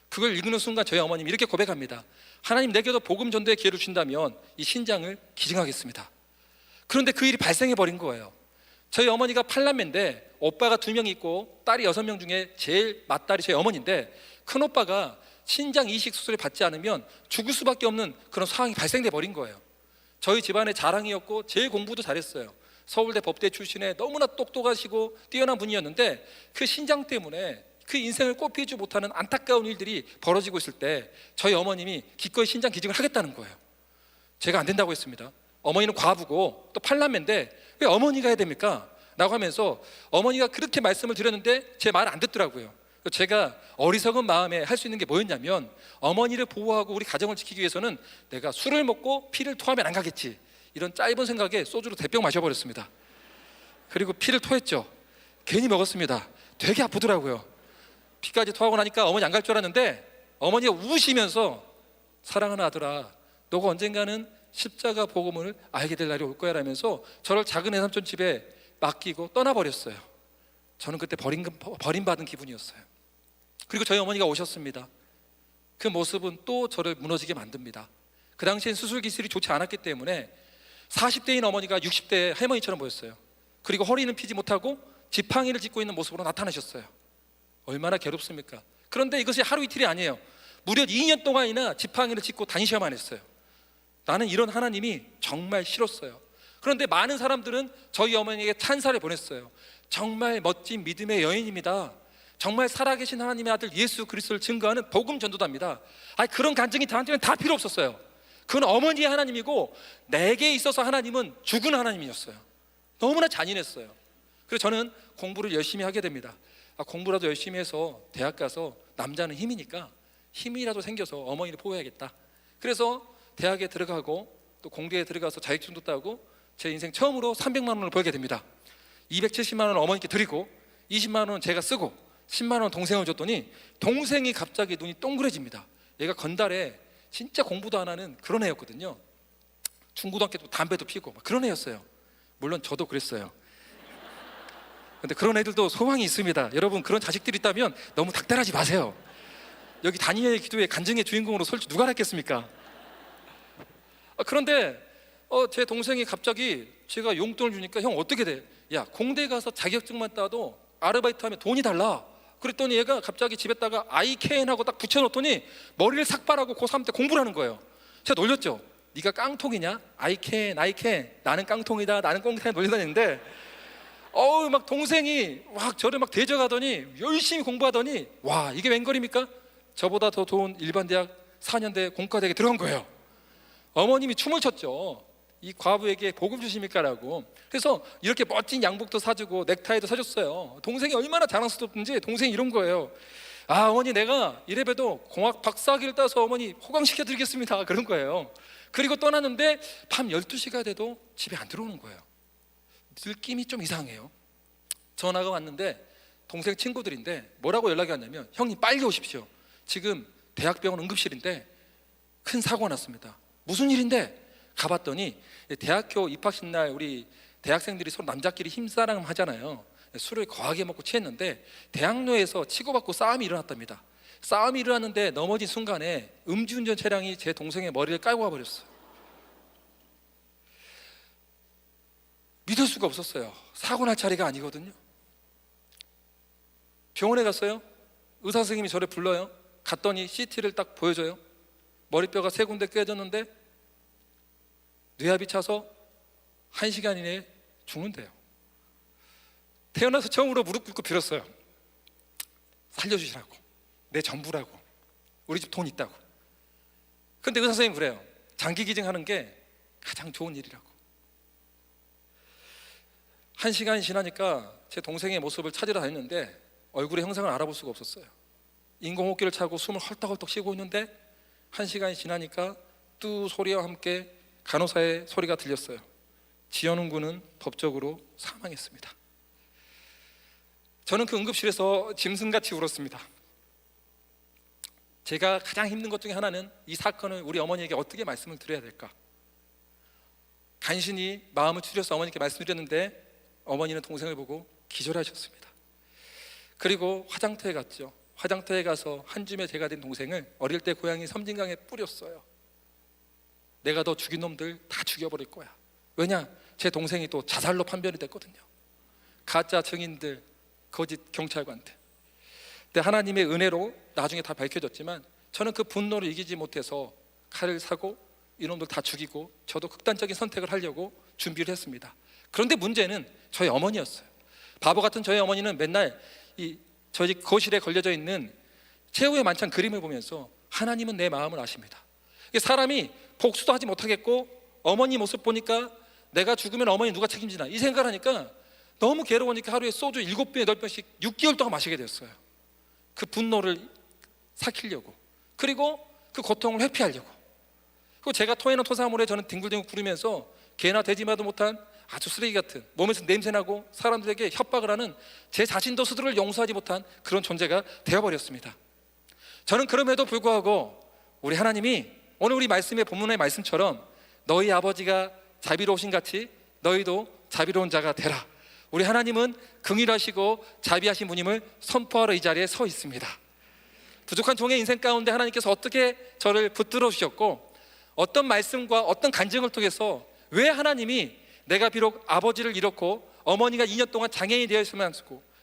그걸 읽는 순간 저희 어머님이 이렇게 고백합니다. 하나님, 내게도 복음 전도의 기회를 주신다면 이 신장을 기증하겠습니다. 그런데 그 일이 발생해 버린 거예요. 저희 어머니가 8남매인데 오빠가 2명 있고 딸이 6명 중에 제일 맏딸이 저희 어머니인데 큰오빠가 신장 이식 수술을 받지 않으면 죽을 수밖에 없는 그런 상황이 발생돼 버린 거예요. 저희 집안의 자랑이었고 제일 공부도 잘했어요. 서울대 법대 출신에 너무나 똑똑하시고 뛰어난 분이었는데 그 신장 때문에 그 인생을 꽃피우지 못하는 안타까운 일들이 벌어지고 있을 때 저희 어머님이 기꺼이 신장 기증을 하겠다는 거예요. 제가 안 된다고 했습니다. 어머니는 과부고 또 팔남매인데 왜 어머니가 해야 됩니까? 라고 하면서 어머니가 그렇게 말씀을 드렸는데 제 말을 안 듣더라고요. 제가 어리석은 마음에 할 수 있는 게 뭐였냐면 어머니를 보호하고 우리 가정을 지키기 위해서는 내가 술을 먹고 피를 토하면 안 가겠지, 이런 짧은 생각에 소주로 대병 마셔버렸습니다. 그리고 피를 토했죠. 괜히 먹었습니다. 되게 아프더라고요. 피까지 토하고 나니까 어머니 안 갈 줄 알았는데 어머니가 우시면서 사랑하는 아들아, 너가 언젠가는 십자가 복음을 알게 될 날이 올 거야 라면서 저를 작은 외삼촌 집에 맡기고 떠나버렸어요. 저는 그때 버림받은 기분이었어요. 그리고 저희 어머니가 오셨습니다. 그 모습은 또 저를 무너지게 만듭니다. 그 당시엔 수술 기술이 좋지 않았기 때문에 40대인 어머니가 60대 할머니처럼 보였어요. 그리고 허리는 피지 못하고 지팡이를 짚고 있는 모습으로 나타나셨어요. 얼마나 괴롭습니까? 그런데 이것이 하루 이틀이 아니에요. 무려 2년 동안이나 지팡이를 짚고 다니셔야만 했어요. 나는 이런 하나님이 정말 싫었어요. 그런데 많은 사람들은 저희 어머니에게 찬사를 보냈어요. 정말 멋진 믿음의 여인입니다. 정말 살아계신 하나님의 아들 예수 그리스도를 증거하는 복음 전도자입니다. 그런 간증이 저한테는 다 필요 없었어요. 그건 어머니의 하나님이고 내게 있어서 하나님은 죽은 하나님이었어요. 너무나 잔인했어요. 그래서 저는 공부를 열심히 하게 됩니다. 공부라도 열심히 해서 대학 가서 남자는 힘이니까 힘이라도 생겨서 어머니를 보호해야겠다. 그래서 대학에 들어가고 또 공대에 들어가서 자격증도 따고 제 인생 처음으로 300만 원을 벌게 됩니다. 270만 원을 어머니께 드리고 20만 원은 제가 쓰고 10만 원 동생을 줬더니 동생이 갑자기 눈이 동그래집니다. 얘가 건달에 진짜 공부도 안 하는 그런 애였거든요. 중고등학교 때 담배도 피우고 막 그런 애였어요. 물론 저도 그랬어요. 근데 그런 애들도 소망이 있습니다. 여러분, 그런 자식들이 있다면 너무 닥달하지 마세요. 여기 다니엘 기도의 간증의 주인공으로 설 줄 누가 알았겠습니까? 그런데 제 동생이 갑자기 제가 용돈을 주니까 형 어떻게 돼? 야, 공대 가서 자격증만 따도 아르바이트하면 돈이 달라. 그랬더니 얘가 갑자기 집에다가 IKN하고 딱 붙여놓더니 머리를 삭발하고 고3 때 공부를 하는 거예요. 제가 놀렸죠. 네가 깡통이냐? IKN 나는 깡통이다, 나는 꽁통이다 놀려다니는데 막 동생이 막 저를 막 대적하더니 열심히 공부하더니 와, 이게 웬걸입니까? 저보다 더 좋은 일반 대학 4년대 공과대학에 들어간 거예요. 어머님이 춤을 췄죠. 이 과부에게 복음 주십니까? 라고. 그래서 이렇게 멋진 양복도 사주고 넥타이도 사줬어요. 동생이 얼마나 자랑스럽든지 동생이 이런 거예요. 어머니, 내가 이래봬도 공학 박사학위를 따서 어머니 호강시켜 드리겠습니다. 그런 거예요. 그리고 떠났는데 밤 12시가 돼도 집에 안 들어오는 거예요. 느낌이 좀 이상해요. 전화가 왔는데 동생 친구들인데 뭐라고 연락이 왔냐면, 형님 빨리 오십시오. 지금 대학병원 응급실인데 큰 사고가 났습니다. 무슨 일인데? 가봤더니 대학교 입학식 날 우리 대학생들이 서로 남자끼리 힘싸움 하잖아요. 술을 거하게 먹고 취했는데 대학로에서 치고받고 싸움이 일어났답니다. 싸움이 일어났는데 넘어진 순간에 음주운전 차량이 제 동생의 머리를 깔고 가버렸어요. 믿을 수가 없었어요. 사고 날 차례가 아니거든요. 병원에 갔어요. 의사 선생님이 저를 불러요. 갔더니 CT를 딱 보여줘요. 머리뼈가 3군데 깨졌는데 뇌압이 차서 1시간 이내에 죽는데요. 태어나서 처음으로 무릎 꿇고 빌었어요. 살려주시라고, 내 전부라고, 우리 집 돈 있다고. 근데 의사 선생님 그래요. 장기 기증하는 게 가장 좋은 일이라고. 1시간이 지나니까 제 동생의 모습을 찾으러 다녔는데 얼굴의 형상을 알아볼 수가 없었어요. 인공호흡기를 차고 숨을 헐떡헐떡 쉬고 있는데 1시간이 지나니까 뚜 소리와 함께 간호사의 소리가 들렸어요. 지현웅 군은 법적으로 사망했습니다. 저는 그 응급실에서 짐승같이 울었습니다. 제가 가장 힘든 것 중에 하나는 이 사건을 우리 어머니에게 어떻게 말씀을 드려야 될까. 간신히 마음을 추려서 어머니께 말씀드렸는데 어머니는 동생을 보고 기절하셨습니다. 그리고 화장터에 갔죠. 화장터에 가서 한 줌의 제가 된 동생을 어릴 때 고향이 섬진강에 뿌렸어요. 내가 너 죽인 놈들 다 죽여버릴 거야. 왜냐? 제 동생이 또 자살로 판별이 됐거든요. 가짜 증인들, 거짓 경찰관들. 근데 하나님의 은혜로 나중에 다 밝혀졌지만 저는 그 분노를 이기지 못해서 칼을 사고 이놈들 다 죽이고 저도 극단적인 선택을 하려고 준비를 했습니다. 그런데 문제는 저희 어머니였어요. 바보 같은 저희 어머니는 맨날 저희 집 거실에 걸려져 있는 최후의 만찬 그림을 보면서 하나님은 내 마음을 아십니다. 이게 사람이 복수도 하지 못하겠고 어머니 모습 보니까 내가 죽으면 어머니 누가 책임지나 이 생각을 하니까 너무 괴로우니까 하루에 소주 7병 8병씩 6개월 동안 마시게 됐어요. 그 분노를 삭히려고, 그리고 그 고통을 회피하려고. 그리고 제가 토해는 토사물에 저는 뒹굴뒹굴 구르면서 개나 돼지마도 못한 아주 쓰레기 같은, 몸에서 냄새나고 사람들에게 협박을 하는 제 자신도 스스로를 용서하지 못한 그런 존재가 되어버렸습니다. 저는 그럼에도 불구하고 우리 하나님이 오늘 우리 말씀의 본문의 말씀처럼 너희 아버지가 자비로우신 같이 너희도 자비로운 자가 되라. 우리 하나님은 긍휼하시고 자비하신 분임을 선포하러 이 자리에 서 있습니다. 부족한 종의 인생 가운데 하나님께서 어떻게 저를 붙들어 주셨고 어떤 말씀과 어떤 간증을 통해서 왜 하나님이 내가 비록 아버지를 잃었고 어머니가 2년 동안 장애인이 되어 있으면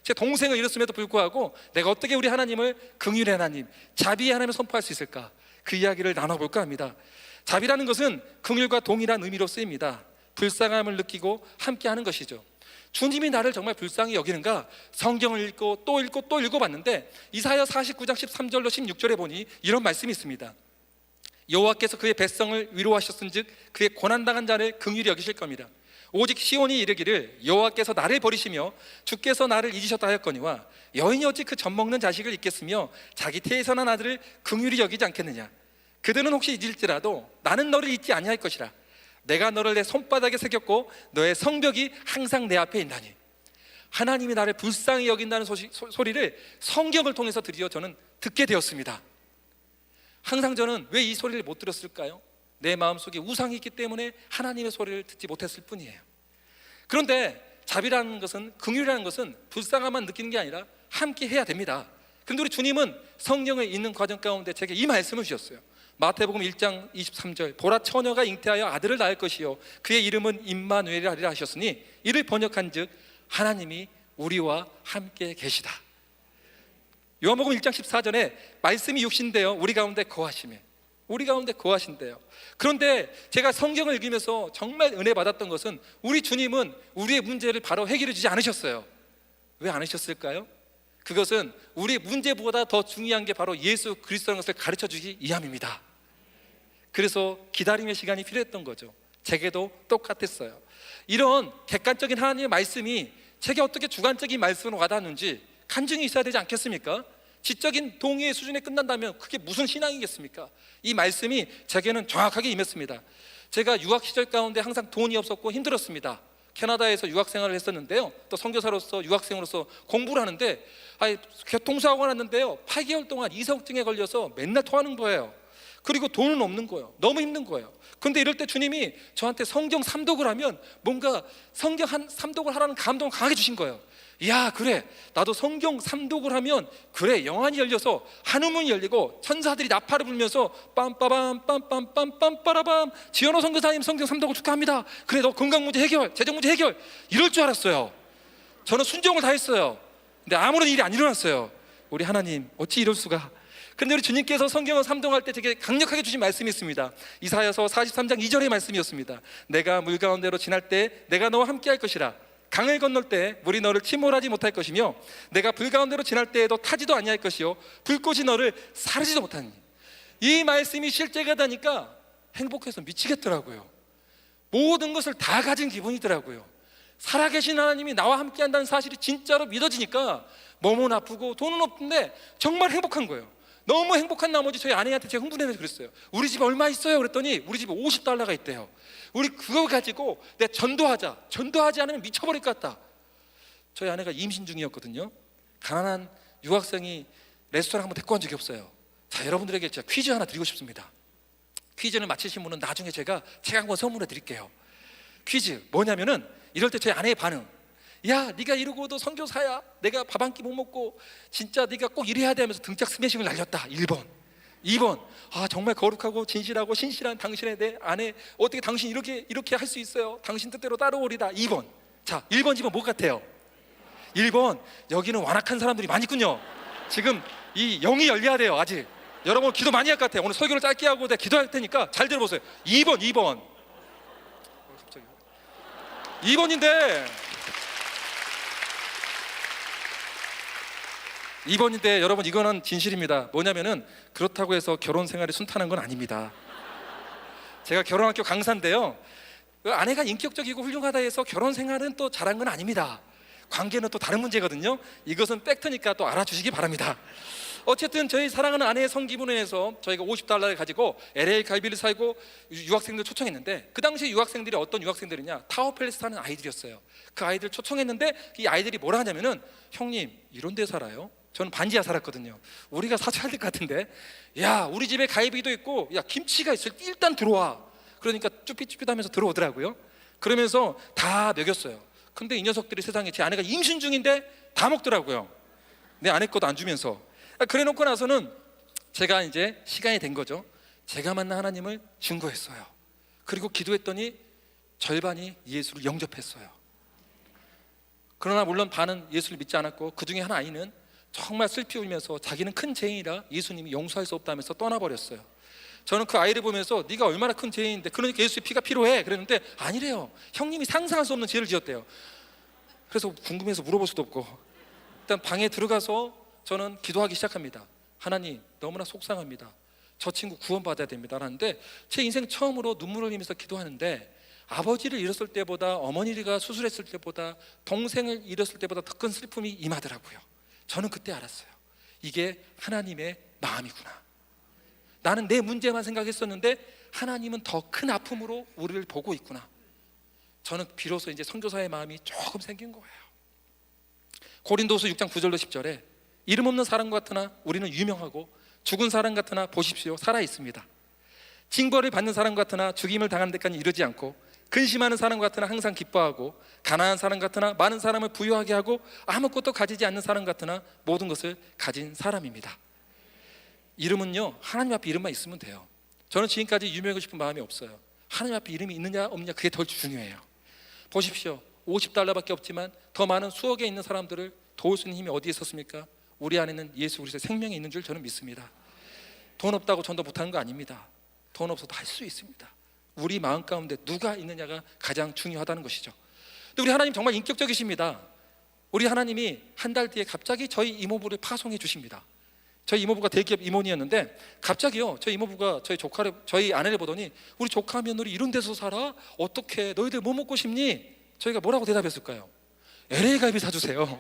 제 동생을 잃었음에도 불구하고 내가 어떻게 우리 하나님을 긍휼의 하나님, 자비의 하나님을 선포할 수 있을까? 그 이야기를 나눠볼까 합니다. 자비라는 것은 긍휼과 동일한 의미로 쓰입니다. 불쌍함을 느끼고 함께하는 것이죠. 주님이 나를 정말 불쌍히 여기는가? 성경을 읽고 또 읽고 또 읽어봤는데 이사야 49장 13절로 16절에 보니 이런 말씀이 있습니다. 여호와께서 그의 백성을 위로하셨은즉 그의 고난당한 자를 긍휼히 여기실 겁니다. 오직 시온이 이르기를 여호와께서 나를 버리시며 주께서 나를 잊으셨다 하였거니와 여인이 어찌 그 젖먹는 자식을 잊겠으며 자기 태에서 난 아들을 긍휼히 여기지 않겠느냐. 그들은 혹시 잊을지라도 나는 너를 잊지 아니할 것이라. 내가 너를 내 손바닥에 새겼고 너의 성벽이 항상 내 앞에 있나니. 하나님이 나를 불쌍히 여긴다는 소리를 성경을 통해서 드디어 저는 듣게 되었습니다. 항상 저는 왜 이 소리를 못 들었을까요? 내 마음속에 우상이 있기 때문에 하나님의 소리를 듣지 못했을 뿐이에요. 그런데 자비라는 것은, 긍휼이라는 것은 불쌍함만 느끼는 게 아니라 함께 해야 됩니다. 그런데 우리 주님은 성경을 읽는 과정 가운데 제게 이 말씀을 주셨어요. 마태복음 1장 23절 보라 처녀가 잉태하여 아들을 낳을 것이요 그의 이름은 임마누엘이라 하리라 하셨으니 이를 번역한즉 하나님이 우리와 함께 계시다. 요한복음 1장 14절에 말씀이 육신되어 우리 가운데 거하시매, 우리 가운데 거하신대요. 그런데 제가 성경을 읽으면서 정말 은혜 받았던 것은 우리 주님은 우리의 문제를 바로 해결해 주지 않으셨어요. 왜 않으셨을까요? 그것은 우리의 문제보다 더 중요한 게 바로 예수 그리스도라는 것을 가르쳐 주기 위함입니다. 그래서 기다림의 시간이 필요했던 거죠. 제게도 똑같았어요. 이런 객관적인 하나님의 말씀이 제게 어떻게 주관적인 말씀으로 와닿는지 간증이 있어야 되지 않겠습니까? 지적인 동의의 수준에 끝난다면 그게 무슨 신앙이겠습니까? 이 말씀이 제게는 정확하게 임했습니다. 제가 유학 시절 가운데 항상 돈이 없었고 힘들었습니다. 캐나다에서 유학 생활을 했었는데요, 또 선교사로서 유학생으로서 공부를 하는데 교통사고가 났는데요 8개월 동안 이석증에 걸려서 맨날 토하는 거예요. 그리고 돈은 없는 거예요. 너무 힘든 거예요. 그런데 이럴 때 주님이 저한테 성경 3독을 하면 뭔가 성경 3독을 하라는 감동을 강하게 주신 거예요. 야, 그래, 나도 성경 3독을 하면 그래, 영안이 열려서 한우문이 열리고 천사들이 나팔을 불면서 빰빠밤 빰빰빰빰 빠라밤 지연호 선교사님 성경 3독을 축하합니다. 그래, 너 건강 문제 해결, 재정 문제 해결, 이럴 줄 알았어요. 저는 순종을 다했어요. 근데 아무런 일이 안 일어났어요. 우리 하나님 어찌 이럴 수가. 그런데 우리 주님께서 성경을 3독할 때 되게 강력하게 주신 말씀이 있습니다. 이사야서 43장 2절의 말씀이었습니다. 내가 물 가운데로 지날 때 내가 너와 함께 할 것이라. 강을 건널 때 물이 너를 침몰하지 못할 것이며 내가 불 가운데로 지날 때에도 타지도 아니할 것이요 불꽃이 너를 사르지도 못하니. 이 말씀이 실제가 되니까 행복해서 미치겠더라고요. 모든 것을 다 가진 기분이더라고요. 살아계신 하나님이 나와 함께 한다는 사실이 진짜로 믿어지니까 몸은 아프고 돈은 없는데 정말 행복한 거예요. 너무 행복한 나머지 저희 아내한테 제가 흥분해서 그랬어요. 우리 집에 얼마 있어요? 그랬더니 우리 집에 $50가 있대요. 우리 그거 가지고 내가 전도하지 않으면 미쳐버릴 것 같다. 저희 아내가 임신 중이었거든요. 가난한 유학생이 레스토랑 한번 데리고 간 적이 없어요. 자, 여러분들에게 제가 퀴즈 하나 드리고 싶습니다. 퀴즈를 맞히신 분은 나중에 제가 책 한 권 선물해 드릴게요. 퀴즈 뭐냐면은 이럴 때 저희 아내의 반응, 야, 네가 이러고도 선교사야, 내가 밥 한 끼 못 먹고 진짜 네가 꼭 이래야 돼 하면서 등짝 스매싱을 날렸다. 1번. 2번, 아, 정말 거룩하고 진실하고 신실한 당신의 내 아내, 어떻게 당신 이렇게 할 수 있어요? 당신 뜻대로 따라오리다. 2번. 자, 1번 집은 뭐 같아요? 1번, 여기는 완악한 사람들이 많이 있군요. 지금 이 영이 열려야 돼요. 아직 여러분 기도 많이 할 것 같아요. 오늘 설교를 짧게 하고 내가 기도할 테니까 잘 들어보세요. 2번 갑자기 2번인데 여러분 이거는 진실입니다. 뭐냐면은 그렇다고 해서 결혼 생활이 순탄한 건 아닙니다. 제가 결혼학교 강사인데요, 아내가 인격적이고 훌륭하다 해서 결혼 생활은 또 잘한 건 아닙니다. 관계는 또 다른 문제거든요. 이것은 팩트니까 또 알아주시기 바랍니다. 어쨌든 저희 사랑하는 아내의 성기분을 해서 저희가 $50를 가지고 LA 갈비를 사고 유학생들 초청했는데, 그 당시 유학생들이 어떤 유학생들이냐, 타워팰리스 사는 아이들이었어요. 그 아이들 초청했는데 이 아이들이 뭐라 하냐면은, 형님 이런 데 살아요? 저는 반지하 살았거든요. 우리가 사줘야 될 것 같은데, 야 우리 집에 갈비도 있고 야 김치가 있을 때 일단 들어와. 그러니까 쭈삣쭈삣하면서 들어오더라고요. 그러면서 다 먹였어요. 근데 이 녀석들이 세상에, 제 아내가 임신 중인데 다 먹더라고요. 내 아내 것도 안 주면서. 그래 놓고 나서는 제가 이제 시간이 된 거죠. 제가 만난 하나님을 증거했어요. 그리고 기도했더니 절반이 예수를 영접했어요. 그러나 물론 반은 예수를 믿지 않았고, 그 중에 한 아이는 정말 슬피 울면서 자기는 큰 죄인이라 예수님이 용서할 수 없다면서 떠나버렸어요. 저는 그 아이를 보면서 네가 얼마나 큰 죄인인데 그러니까 예수의 피가 필요해 그랬는데, 아니래요. 형님이 상상할 수 없는 죄를 지었대요. 그래서 궁금해서 물어볼 수도 없고, 일단 방에 들어가서 저는 기도하기 시작합니다. 하나님 너무나 속상합니다. 저 친구 구원받아야 됩니다 하는데, 제 인생 처음으로 눈물을 흘리면서 기도하는데, 아버지를 잃었을 때보다, 어머니가 수술했을 때보다, 동생을 잃었을 때보다 더 큰 슬픔이 임하더라고요. 저는 그때 알았어요. 이게 하나님의 마음이구나. 나는 내 문제만 생각했었는데 하나님은 더 큰 아픔으로 우리를 보고 있구나. 저는 비로소 이제 선교사의 마음이 조금 생긴 거예요. 고린도서 6장 9절로 10절에 이름 없는 사람 같으나 우리는 유명하고, 죽은 사람 같으나 보십시오 살아 있습니다. 징벌을 받는 사람 같으나 죽임을 당하는 데까지 이르지 않고, 근심하는 사람 같으나 항상 기뻐하고, 가난한 사람 같으나 많은 사람을 부유하게 하고, 아무것도 가지지 않는 사람 같으나 모든 것을 가진 사람입니다. 이름은요, 하나님 앞에 이름만 있으면 돼요. 저는 지금까지 유명하고 싶은 마음이 없어요. 하나님 앞에 이름이 있느냐 없느냐 그게 더 중요해요. 보십시오. $50밖에 없지만 더 많은 수억에 있는 사람들을 도울 수 있는 힘이 어디에 있었습니까? 우리 안에는 예수 그리스도의 생명이 있는 줄 저는 믿습니다. 돈 없다고 전도 못하는 거 아닙니다. 돈 없어도 할 수 있습니다. 우리 마음 가운데 누가 있느냐가 가장 중요하다는 것이죠. 근데 우리 하나님 정말 인격적이십니다. 우리 하나님이 한 달 뒤에 갑자기 저희 이모부를 파송해 주십니다. 저희 이모부가 대기업 임원이었는데 갑자기요, 저희 이모부가 저희 아내를 보더니, 우리 조카 며느리 이런 데서 살아? 어떻게 너희들 뭐 먹고 싶니? 저희가 뭐라고 대답했을까요? LA 갈비 사주세요.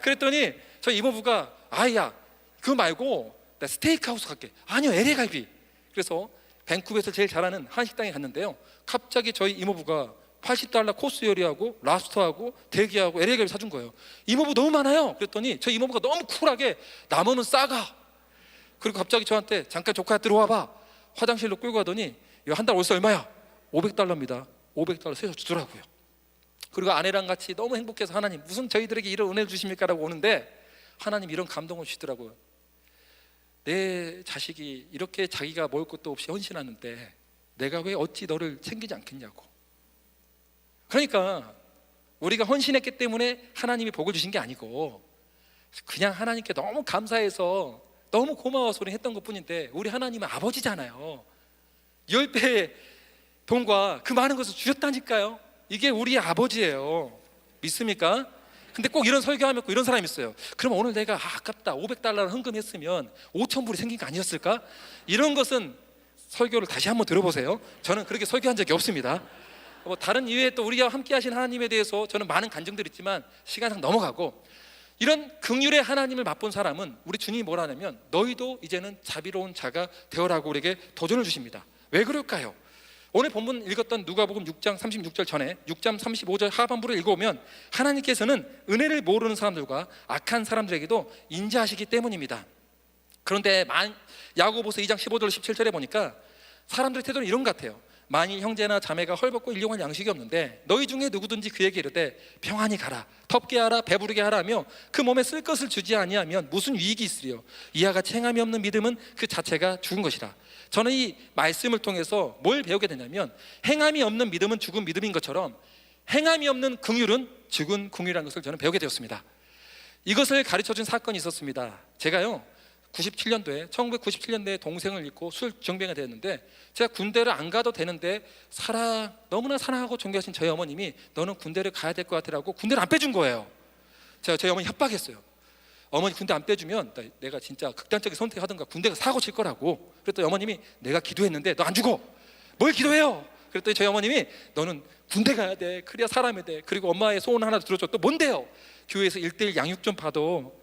그랬더니 저희 이모부가, 아야 그거 말고 나 스테이크하우스 갈게. 아니요, LA 갈비. 그래서 밴쿠버에서 제일 잘하는 한식당에 갔는데요, 갑자기 저희 이모부가 $80 코스 요리하고 랍스터하고 대게하고 LA 갈비 사준 거예요. 이모부 너무 많아요. 그랬더니 저희 이모부가 너무 쿨하게, 남으면 싸가. 그리고 갑자기 저한테, 잠깐 조카야 들어와봐. 화장실로 끌고 가더니, 한 달 월세 얼마야? $500입니다. $500 세서 주더라고요. 그리고 아내랑 같이 너무 행복해서, 하나님 무슨 저희들에게 이런 은혜를 주십니까? 라고 오는데, 하나님 이런 감동을 주시더라고요. 내 자식이 이렇게 자기가 먹을 것도 없이 헌신하는데 내가 왜 어찌 너를 챙기지 않겠냐고. 그러니까 우리가 헌신했기 때문에 하나님이 복을 주신 게 아니고, 그냥 하나님께 너무 감사해서 너무 고마워서 우리 했던 것뿐인데, 우리 하나님은 아버지잖아요. 10배의 돈과 그 많은 것을 주셨다니까요. 이게 우리 아버지예요. 믿습니까? 근데 꼭 이런 설교하면 이런 사람이 있어요. 그럼 오늘 내가 아깝다 $500를 헌금했으면 5,000불이 생긴 거 아니었을까? 이런 것은 설교를 다시 한번 들어보세요. 저는 그렇게 설교한 적이 없습니다. 다른 이외에 또 우리와 함께 하신 하나님에 대해서 저는 많은 간증들이 있지만 시간상 넘어가고, 이런 긍휼의 하나님을 맛본 사람은 우리 주님이 뭐라 하냐면, 너희도 이제는 자비로운 자가 되어라고 우리에게 도전을 주십니다. 왜 그럴까요? 오늘 본문 읽었던 누가복음 6장 36절 전에 6장 35절 하반부를 읽어보면, 하나님께서는 은혜를 모르는 사람들과 악한 사람들에게도 인자하시기 때문입니다. 그런데 야고보서 2장 15절 17절에 보니까 사람들의 태도는 이런 것 같아요. 만일 형제나 자매가 헐벗고 일용할 양식이 없는데 너희 중에 누구든지 그에게 이르되 평안히 가라, 덥게 하라, 배부르게 하라 하며 그 몸에 쓸 것을 주지 아니하면 무슨 유익이 있으리요? 이와 같이 행함이 없는 믿음은 그 자체가 죽은 것이라. 저는 이 말씀을 통해서 뭘 배우게 되냐면, 행함이 없는 믿음은 죽은 믿음인 것처럼 행함이 없는 긍휼은 죽은 긍휼이라는 것을 저는 배우게 되었습니다. 이것을 가르쳐준 사건이 있었습니다. 제가요 1997년도에 동생을 잃고 술정병이 되었는데, 제가 군대를 안 가도 되는데 너무나 사랑하고 존경하신 저희 어머님이 너는 군대를 가야 될 것 같으라고 군대를 안 빼준 거예요. 제가 저희 어머니 협박했어요. 어머니 군대 안 빼주면 내가 진짜 극단적인 선택하든가 군대가 사고 칠 거라고. 그랬더니 어머님이 내가 기도했는데 너 안 죽어. 뭘 기도해요? 그랬더니 저희 어머님이 너는 군대 가야 돼. 그래야 사람이 돼. 그리고 엄마의 소원 하나 들어줘. 또 뭔데요? 교회에서 1:1 양육 좀 봐도.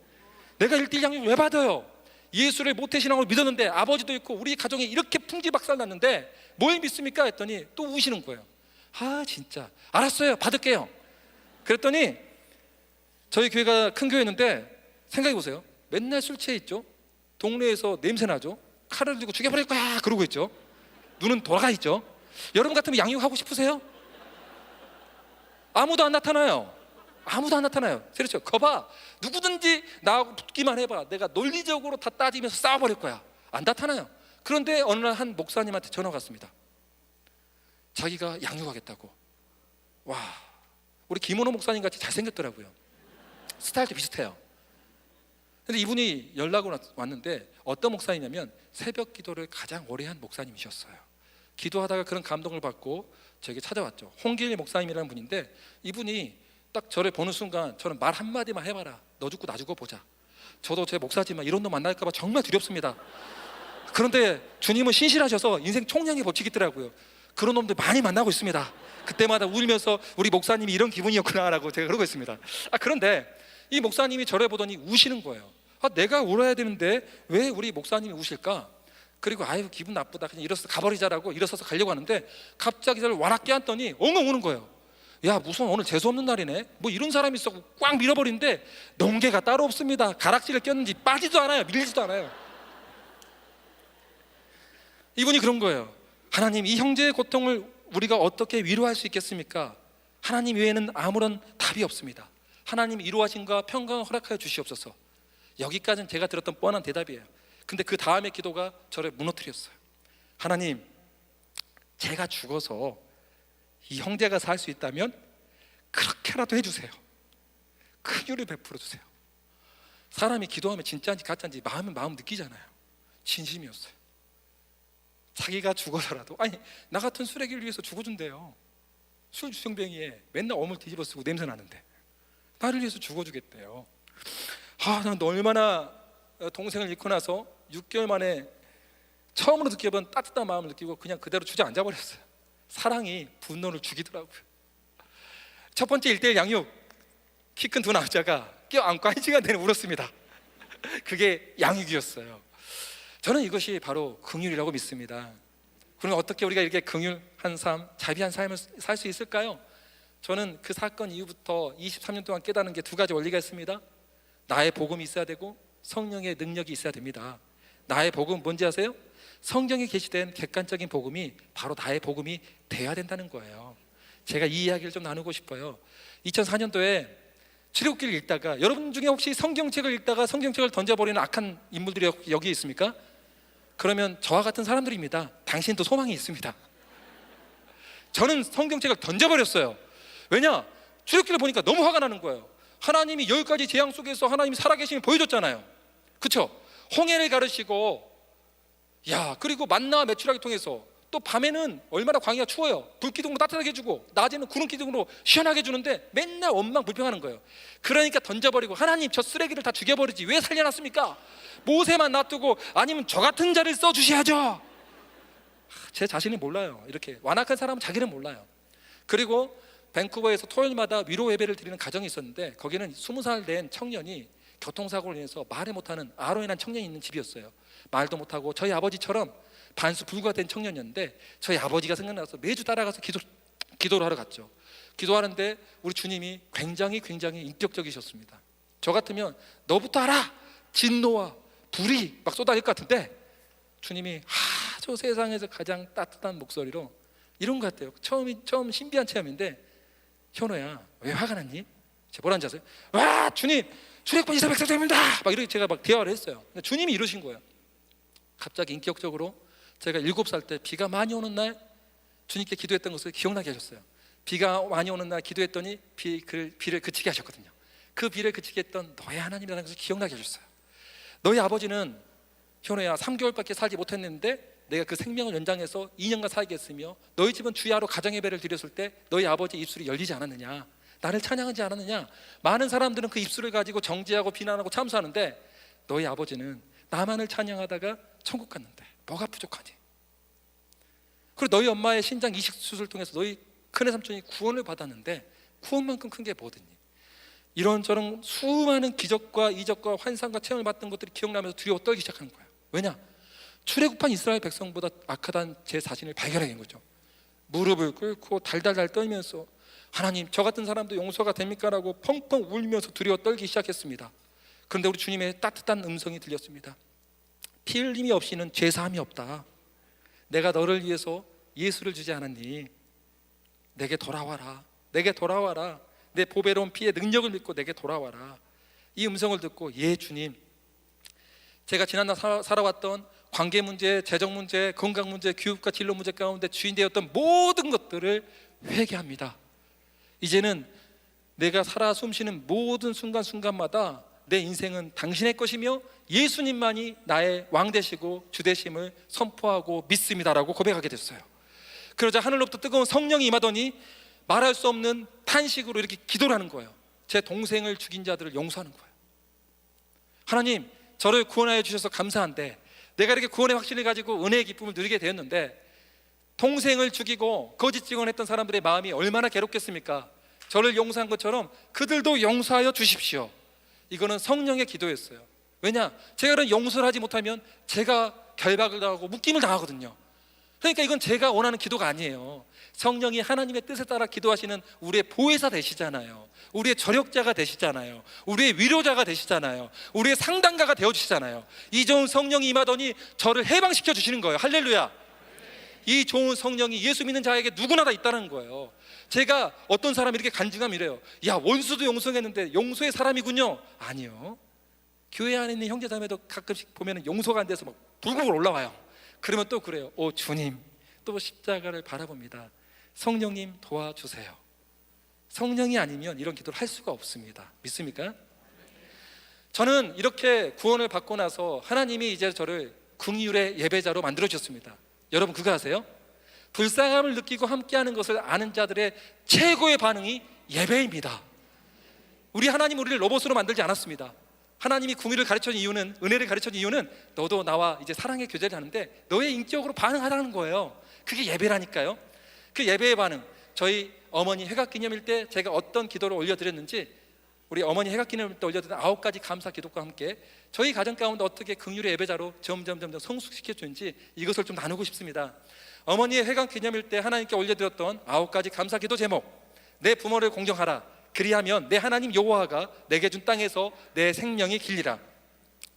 내가 1:1 양육 왜 받아요? 예수를 모태신앙으로 믿었는데 아버지도 있고 우리 가정에 이렇게 풍지박살 났는데 뭘 믿습니까? 했더니 또 우시는 거예요. 아 진짜 알았어요, 받을게요. 그랬더니 저희 교회가 큰 교회였는데 생각해 보세요. 맨날 술 취해 있죠. 동네에서 냄새 나죠. 칼을 들고 죽여버릴 거야 그러고 있죠. 눈은 돌아가 있죠. 여러분 같으면 양육하고 싶으세요? 아무도 안 나타나요. 아무도 안 나타나요. 그렇죠. 거봐, 누구든지 나하고 붙기만 해봐. 내가 논리적으로 다 따지면서 싸워버릴 거야. 안 나타나요. 그런데 어느 날 한 목사님한테 전화가 왔습니다. 자기가 양육하겠다고. 와, 우리 김원호 목사님 같이 잘생겼더라고요. 스타일도 비슷해요. 근데 이분이 연락을 왔는데 어떤 목사님이냐면 새벽 기도를 가장 오래 한 목사님이셨어요. 기도하다가 그런 감동을 받고 저에게 찾아왔죠. 홍길 목사님이라는 분인데, 이분이 딱 저를 보는 순간 저는 말 한마디만 해봐라. 너 죽고 나 죽어 보자. 저도 제 목사지만 이런 놈 만날까 봐 정말 두렵습니다. 그런데 주님은 신실하셔서 인생 총량의 법칙이 있더라고요. 그런 놈들 많이 만나고 있습니다. 그때마다 울면서 우리 목사님이 이런 기분이었구나라고 제가 그러고 있습니다. 그런데 이 목사님이 저를 보더니 우시는 거예요. 내가 울어야 되는데 왜 우리 목사님이 우실까? 그리고 아유 기분 나쁘다, 그냥 일어서서 가버리자라고 일어서서 가려고 하는데 갑자기 저를 와락 껴안더니 엉엉 우는 거예요. 야 무슨 오늘 재수없는 날이네, 뭐 이런 사람이 있어. 꽉 밀어버리는데 농계가 따로 없습니다. 가락지를 꼈는지 빠지도 않아요, 밀리지도 않아요. 이분이 그런 거예요. 하나님, 이 형제의 고통을 우리가 어떻게 위로할 수 있겠습니까? 하나님 외에는 아무런 답이 없습니다. 하나님 위로하심과 평강을 허락하여 주시옵소서. 여기까지는 제가 들었던 뻔한 대답이에요. 근데 그 다음의 기도가 저를 무너뜨렸어요. 하나님, 제가 죽어서 이 형제가 살 수 있다면 그렇게라도 해주세요. 긍휼을 베풀어 주세요. 사람이 기도하면 진짜인지 가짜인지 마음 느끼잖아요. 진심이었어요. 자기가 죽어서라도, 아니 나 같은 쓰레기를 위해서 죽어준대요. 술 주정뱅이에 맨날 어물 뒤집어 쓰고 냄새 나는데 나를 위해서 죽어주겠대요. 난 얼마나 동생을 잃고 나서 6개월 만에 처음으로 느껴본 따뜻한 마음을 느끼고 그냥 그대로 주저앉아 버렸어요. 사랑이 분노를 죽이더라고요. 첫 번째 1:1 양육, 키 큰 두 남자가 껴안고 1시간 내내 울었습니다. 그게 양육이었어요. 저는 이것이 바로 긍휼이라고 믿습니다. 그럼 어떻게 우리가 이렇게 긍휼한 삶, 자비한 삶을 살 수 있을까요? 저는 그 사건 이후부터 23년 동안 깨닫는 게 두 가지 원리가 있습니다. 나의 복음이 있어야 되고 성령의 능력이 있어야 됩니다. 나의 복음 뭔지 아세요? 성경에 게시된 객관적인 복음이 바로 나의 복음이 돼야 된다는 거예요. 제가 이 이야기를 좀 나누고 싶어요. 2004년도에 출애굽기를 읽다가, 여러분 중에 혹시 성경책을 읽다가 성경책을 던져버리는 악한 인물들이 여기 있습니까? 그러면 저와 같은 사람들입니다. 당신도 소망이 있습니다. 저는 성경책을 던져버렸어요. 왜냐? 출애굽기를 보니까 너무 화가 나는 거예요. 하나님이 10가지 재앙 속에서 하나님이 살아계심을 보여줬잖아요. 그렇죠? 홍해를 가르시고, 그리고 만나와 메추라기 통해서, 또 밤에는 얼마나 광야가 추워요. 불기둥으로 따뜻하게 해주고 낮에는 구름기둥으로 시원하게 해주는데 맨날 원망 불평하는 거예요. 그러니까 던져버리고, 하나님 저 쓰레기를 다 죽여버리지 왜 살려놨습니까? 모세만 놔두고 아니면 저 같은 자를 써주셔야죠. 제 자신이 몰라요. 이렇게 완악한 사람은 자기는 몰라요. 그리고 밴쿠버에서 토요일마다 위로 예배를 드리는 가정이 있었는데, 거기는 20살 된 청년이 교통사고로 인해서 말을 못하는 아로인한 청년이 있는 집이었어요. 말도 못하고 저희 아버지처럼 반수 불구가 청년이었는데, 저희 아버지가 생각나서 매주 따라가서 기도를 하러 갔죠. 기도하는데 우리 주님이 굉장히 인격적이셨습니다. 저 같으면 너부터 알아! 진노와 불이 막 쏟아질 것 같은데, 주님이 저 세상에서 가장 따뜻한 목소리로 이런 것 같아요. 처음 신비한 체험인데, 현호야 왜 화가 났니? 제가 뭐라는지 아세요? 와 주님, 출애굽기 2400장입니다 막 이렇게 제가 막 대화를 했어요. 근데 주님이 이러신 거예요. 갑자기 인격적으로 제가 7살 때 비가 많이 오는 날 주님께 기도했던 것을 기억나게 하셨어요. 비가 많이 오는 날 기도했더니 비를 그치게 하셨거든요. 그 비를 그치게 했던 너의 하나님이라는 것을 기억나게 해줬어요. 너희 아버지는 현우야 3개월밖에 살지 못했는데 내가 그 생명을 연장해서 2년간 살게 했으며 너희 집은 주야로 가정예배를 드렸을 때 너희 아버지 입술이 열리지 않았느냐, 나를 찬양하지 않았느냐. 많은 사람들은 그 입술을 가지고 정죄하고 비난하고 참수하는데 너희 아버지는 나만을 찬양하다가 천국 갔는데 뭐가 부족하니? 그리고 너희 엄마의 신장 이식 수술을 통해서 너희 큰애 삼촌이 구원을 받았는데 구원만큼 큰 게 뭐든지. 이런저런 수많은 기적과 이적과 환상과 체험을 받던 것들이 기억나면서 두려워 떨기 시작하는 거예요. 왜냐? 출애굽한 이스라엘 백성보다 악하다는 제 자신을 발견하게 된 거죠. 무릎을 꿇고 달달달 떨면서 하나님, 저 같은 사람도 용서가 됩니까? 라고 펑펑 울면서 두려워 떨기 시작했습니다. 그런데 우리 주님의 따뜻한 음성이 들렸습니다. 피 흘림이 없이는 죄사함이 없다. 내가 너를 위해서 예수를 주지 않았니? 내게 돌아와라. 내게 돌아와라. 내 보배로운 피의 능력을 믿고 내게 돌아와라. 이 음성을 듣고 예 주님, 제가 지난날 살아왔던 관계 문제, 재정 문제, 건강 문제, 교육과 진로 문제 가운데 주인 되었던 모든 것들을 회개합니다. 이제는 내가 살아 숨쉬는 모든 순간순간마다 내 인생은 당신의 것이며 예수님만이 나의 왕 되시고 주 되심을 선포하고 믿습니다라고 고백하게 됐어요. 그러자 하늘로부터 뜨거운 성령이 임하더니 말할 수 없는 탄식으로 이렇게 기도를 하는 거예요. 제 동생을 죽인 자들을 용서하는 거예요. 하나님, 저를 구원하여 주셔서 감사한데 내가 이렇게 구원의 확신을 가지고 은혜의 기쁨을 누리게 되었는데 동생을 죽이고 거짓 증언했던 사람들의 마음이 얼마나 괴롭겠습니까? 저를 용서한 것처럼 그들도 용서하여 주십시오. 이거는 성령의 기도였어요. 왜냐? 제가 그런 용서를 하지 못하면 제가 결박을 당하고 묶임을 당하거든요. 그러니까 이건 제가 원하는 기도가 아니에요. 성령이 하나님의 뜻에 따라 기도하시는 우리의 보혜사 되시잖아요. 우리의 저력자가 되시잖아요. 우리의 위로자가 되시잖아요. 우리의 상담가가 되어주시잖아요. 이 좋은 성령이 임하더니 저를 해방시켜 주시는 거예요. 할렐루야. 이 좋은 성령이 예수 믿는 자에게 누구나 다 있다는 거예요. 제가 어떤 사람이 이렇게 간증하면 이래요. 야, 원수도 용서했는데 용서의 사람이군요. 아니요. 교회 안에 있는 형제자매도 가끔씩 보면 용서가 안 돼서 막 불국을 올라와요. 그러면 또 그래요. 오 주님, 또 십자가를 바라봅니다. 성령님 도와주세요. 성령이 아니면 이런 기도를 할 수가 없습니다. 믿습니까? 저는 이렇게 구원을 받고 나서 하나님이 이제 저를 긍휼의 예배자로 만들어 주셨습니다. 여러분 그거 아세요? 불쌍함을 느끼고 함께하는 것을 아는 자들의 최고의 반응이 예배입니다. 우리 하나님 우리를 로봇으로 만들지 않았습니다. 하나님이 긍휼을 가르쳐준 이유는, 은혜를 가르쳐준 이유는 너도 나와 이제 사랑의 교제를 하는데 너의 인격으로 반응하라는 거예요. 그게 예배라니까요. 그 예배의 반응, 저희 어머니 회각기념일 때 제가 어떤 기도를 올려드렸는지, 우리 어머니 회각기념일 때 올려드린 9가지 감사 기도과 함께 저희 가정 가운데 어떻게 긍휼의 예배자로 점점 성숙시켜주는지 이것을 좀 나누고 싶습니다. 어머니의 회각기념일 때 하나님께 올려드렸던 9가지 감사 기도 제목: 내 부모를 공경하라. 그리하면 내 하나님 여호와가 내게 준 땅에서 내 생명이 길리라.